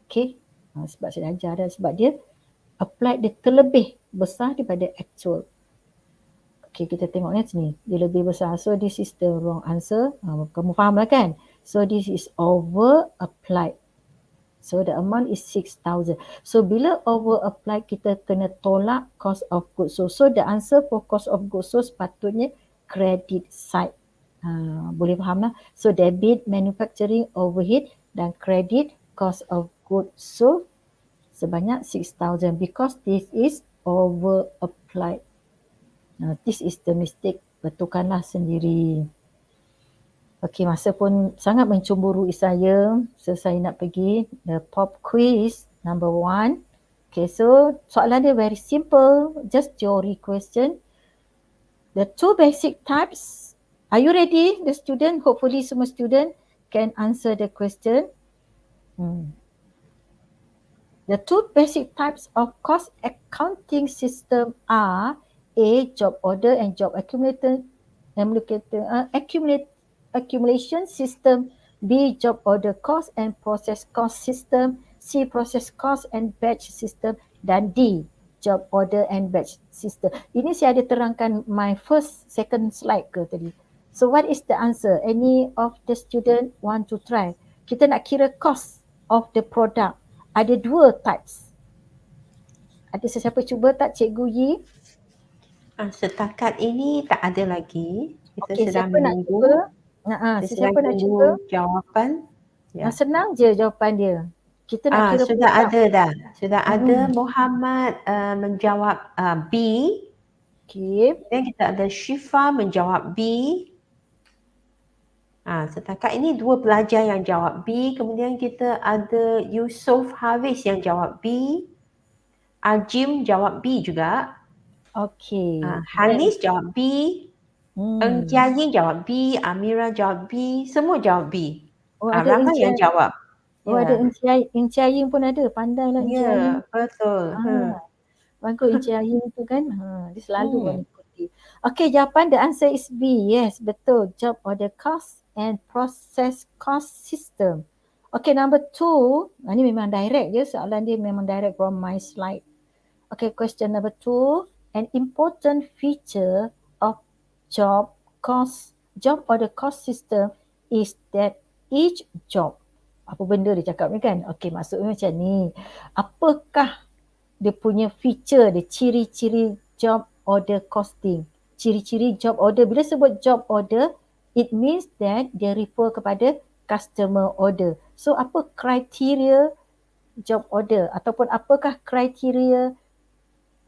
[SPEAKER 3] Okay. Sebab saya dah ajar dah. Sebab dia applied dia terlebih besar daripada actual. Okay, kita tengok ni sini. Dia lebih besar. So this is the wrong answer. Kamu faham lah kan? So this is over applied. So the amount is 6,000. So bila over applied kita kena tolak cost of goods sold. So the answer for cost of goods sold sepatutnya credit side. Boleh faham lah. So debit manufacturing overhead dan credit cost of goods sold sebanyak 6,000 because this is over applied. This is the mistake. Betulkanlah sendiri. Okay, masa pun sangat mencemburui saya. So saya nak pergi the pop quiz number 1. Okay, so soalan dia very simple. Just theory question. The two basic types. Are you ready, the student? Hopefully semua student can answer the question. The two basic types of cost accounting system are A. Job order and job accumulation system, B. Job order cost and process cost system, C. Process cost and batch system, dan D. Job order and batch system. Ini saya ada terangkan my second slide ke tadi. So what is the answer? Any of the student want to try? Kita nak kira cost of the product. Ada dua types. Ada sesiapa cuba tak, Cikgu Yi?
[SPEAKER 2] Setakat ini tak ada lagi. Kita sedang
[SPEAKER 3] siapa nak cuba? Siapa nak cuba
[SPEAKER 2] jawapan? Ya.
[SPEAKER 3] Senang je jawapan dia. Kita nak kira
[SPEAKER 2] sudah ada dah. Sudah ada Muhammad menjawab B.
[SPEAKER 3] Okay.
[SPEAKER 2] Dan kita ada Syifa menjawab B. Setakat ini dua pelajar yang jawab B. Kemudian kita ada Yusof Haris yang jawab B. Ajim jawab B juga.
[SPEAKER 3] Okay.
[SPEAKER 2] Hanis jawab B. Eng Jiaying jawab B. Amira jawab B. Semua jawab B. Ramai yang jawab.
[SPEAKER 3] Ada Eng Jiaying pun ada. Pandai lah Eng Jiaying.
[SPEAKER 2] Ya, betul.
[SPEAKER 3] Bagus Eng Jiaying tu kan. Dia selalu mengikuti. Okay, jawapan the answer is B. Yes, betul. Job order cost and process cost system. Okay, number 2. Ini memang direct je. Soalan dia memang direct from my slide. Okay, question number 2. An important feature of job order cost system is that each job. Apa benda dia cakap ni kan? Okay, maksudnya macam ni. Apakah dia punya feature dia, ciri-ciri job order costing? Ciri-ciri job order, bila sebut job order, it means that dia refer kepada customer order. So apa kriteria job order ataupun apakah kriteria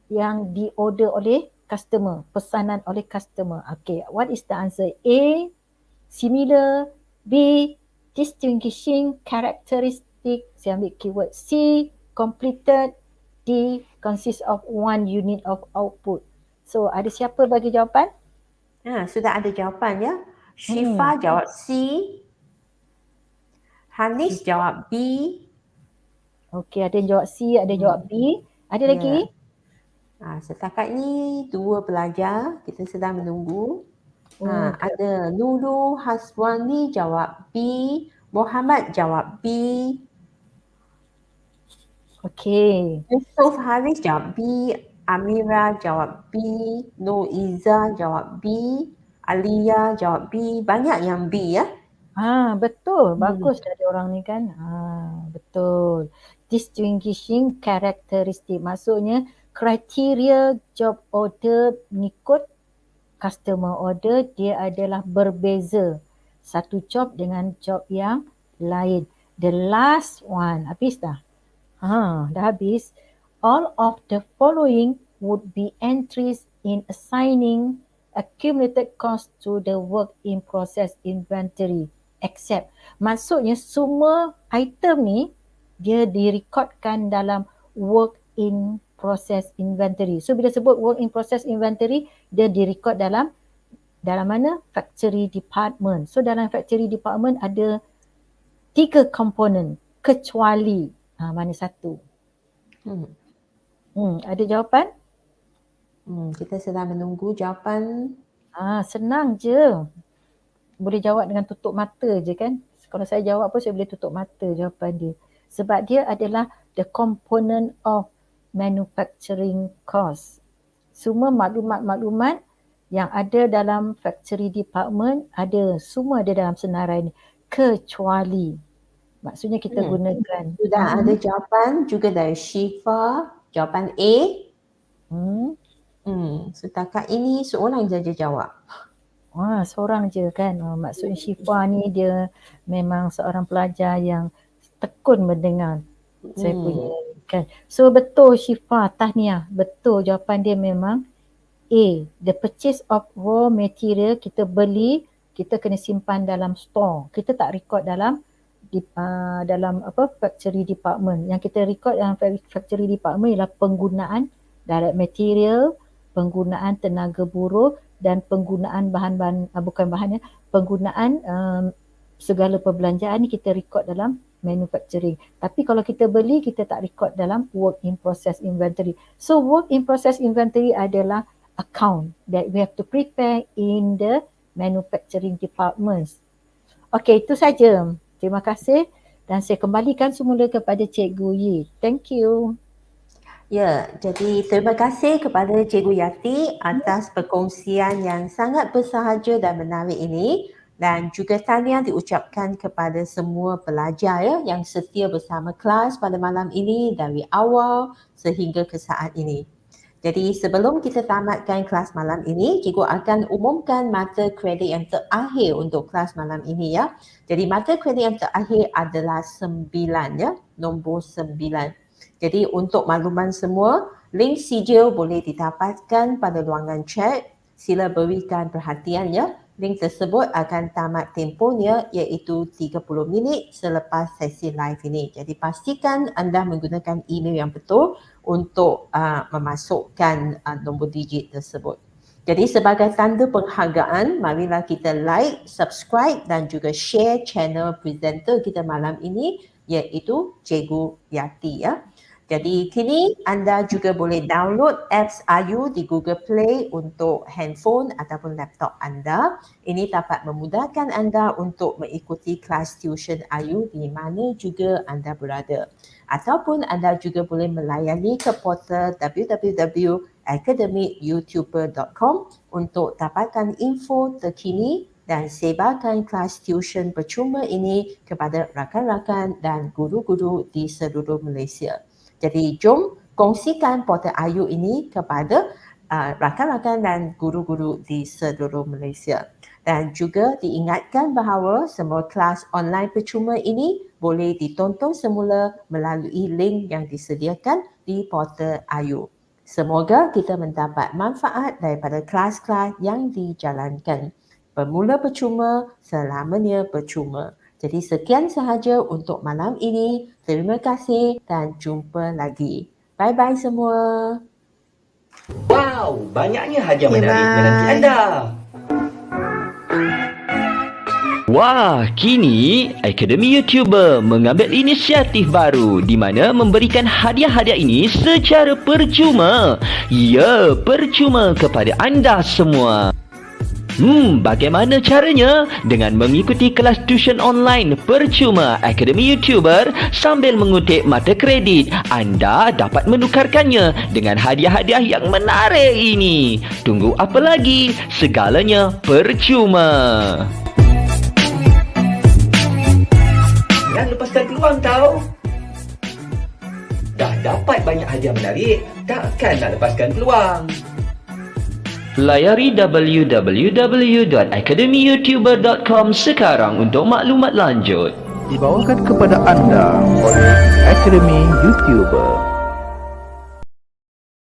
[SPEAKER 3] yang di-order oleh customer, pesanan oleh customer? Okay, what is the answer? A. Similar. B. Distinguishing characteristic. Saya ambil keyword C. Completed. D. Consists of one unit of output. So ada siapa bagi jawapan?
[SPEAKER 2] Sudah ada jawapan ya. Syifa jawab C. Hanis jawab B.
[SPEAKER 3] Okay, ada yang jawab C, ada yang jawab B. Ada lagi?
[SPEAKER 2] Setakat ni dua pelajar, kita sedang menunggu. Ada Nurul Haswani jawab B, Muhammad jawab B.
[SPEAKER 3] Okay.
[SPEAKER 2] Yusof Haris jawab B, Amira jawab B, Nur Iza jawab B, Alia jawab B. Banyak yang B ya.
[SPEAKER 3] Betul. Bagus dari orang ni kan. Betul. Distinguishing characteristic. Maksudnya kriteria job order mengikut customer order dia adalah berbeza. satu job dengan job yang lain. The last one, habis dah? Dah habis. All of the following would be entries in assigning accumulated cost to the work in process inventory except. Maksudnya semua item ni dia direkodkan dalam work in process inventory. So bila sebut work in process inventory, dia direkod dalam mana? Factory department. So dalam factory department ada 3 komponen kecuali mana satu? Ada jawapan?
[SPEAKER 2] Kita sedang menunggu jawapan.
[SPEAKER 3] Senang je. Boleh jawab dengan tutup mata je kan. Kalau saya jawab pun saya boleh tutup mata jawapan dia. Sebab dia adalah the component of manufacturing cost. Semua maklumat-maklumat yang ada dalam factory department semua ada dalam senarai ni. Kecuali. Maksudnya kita gunakan.
[SPEAKER 2] Sudah ada jawapan juga dari Syifa. Jawapan A. Setakat ini seorang saja jawab.
[SPEAKER 3] Seorang je kan. Maksudnya Syifa ni dia memang seorang pelajar yang tekun mendengar saya punya kan. So betul Syifa, tahniah. Betul jawapan dia memang A. The purchase of raw material kita beli, kita kena simpan dalam store. Kita tak record dalam factory department. Yang kita record dalam factory department ialah penggunaan direct material, penggunaan tenaga buruh dan penggunaan penggunaan segala perbelanjaan ni kita record dalam manufacturing. Tapi kalau kita beli, kita tak record dalam work in process inventory. So work in process inventory adalah account that we have to prepare in the manufacturing departments. Okay, itu saja. Terima kasih dan saya kembalikan semula kepada Cikgu Yi. Thank you.
[SPEAKER 2] Ya, jadi terima kasih kepada Cikgu Yati atas perkongsian yang sangat bersahaja dan menarik ini, dan juga tahniah diucapkan kepada semua pelajar yang setia bersama kelas pada malam ini dari awal sehingga ke saat ini. Jadi sebelum kita tamatkan kelas malam ini, Cikgu akan umumkan mata kredit yang terakhir untuk kelas malam ini ya. Jadi mata kredit yang terakhir adalah 9 ya, nombor 9. Jadi untuk makluman semua, link sijil boleh didapatkan pada ruangan chat. Sila berikan perhatian ya. Link tersebut akan tamat tempohnya iaitu 30 minit selepas sesi live ini. Jadi pastikan anda menggunakan email yang betul untuk memasukkan nombor digit tersebut. Jadi sebagai tanda penghargaan, marilah kita like, subscribe dan juga share channel presenter kita malam ini iaitu Cikgu Yati ya. Jadi kini anda juga boleh download apps AYU di Google Play untuk handphone ataupun laptop anda. Ini dapat memudahkan anda untuk mengikuti kelas tuition AYU di mana juga anda berada. Ataupun anda juga boleh melayani ke portal www.academicyoutuber.com untuk dapatkan info terkini dan sebarkan kelas tuition percuma ini kepada rakan-rakan dan guru-guru di seluruh Malaysia. Jadi jom kongsikan portal AYU ini kepada rakan-rakan dan guru-guru di seluruh Malaysia. Dan juga diingatkan bahawa semua kelas online percuma ini boleh ditonton semula melalui link yang disediakan di portal AYU. Semoga kita mendapat manfaat daripada kelas-kelas yang dijalankan. Bermula percuma, selamanya percuma. Jadi sekian sahaja untuk malam ini. Terima kasih dan jumpa lagi. Bye-bye semua.
[SPEAKER 5] Wow, banyaknya hadiah menarik menanti anda. Wah, kini Akademi YouTuber mengambil inisiatif baru di mana memberikan hadiah-hadiah ini secara percuma. Ya, percuma kepada anda semua. Bagaimana caranya? Dengan mengikuti kelas tuition online percuma Akademi YouTuber sambil mengutip mata kredit, anda dapat menukarkannya dengan hadiah-hadiah yang menarik ini. Tunggu apa lagi? Segalanya percuma. Jangan lepaskan peluang tau. Dah dapat banyak hadiah menarik, takkan nak lepaskan peluang. Layari www.academyyoutuber.com sekarang untuk maklumat lanjut.
[SPEAKER 6] Dibawakan kepada anda oleh Akademi YouTuber.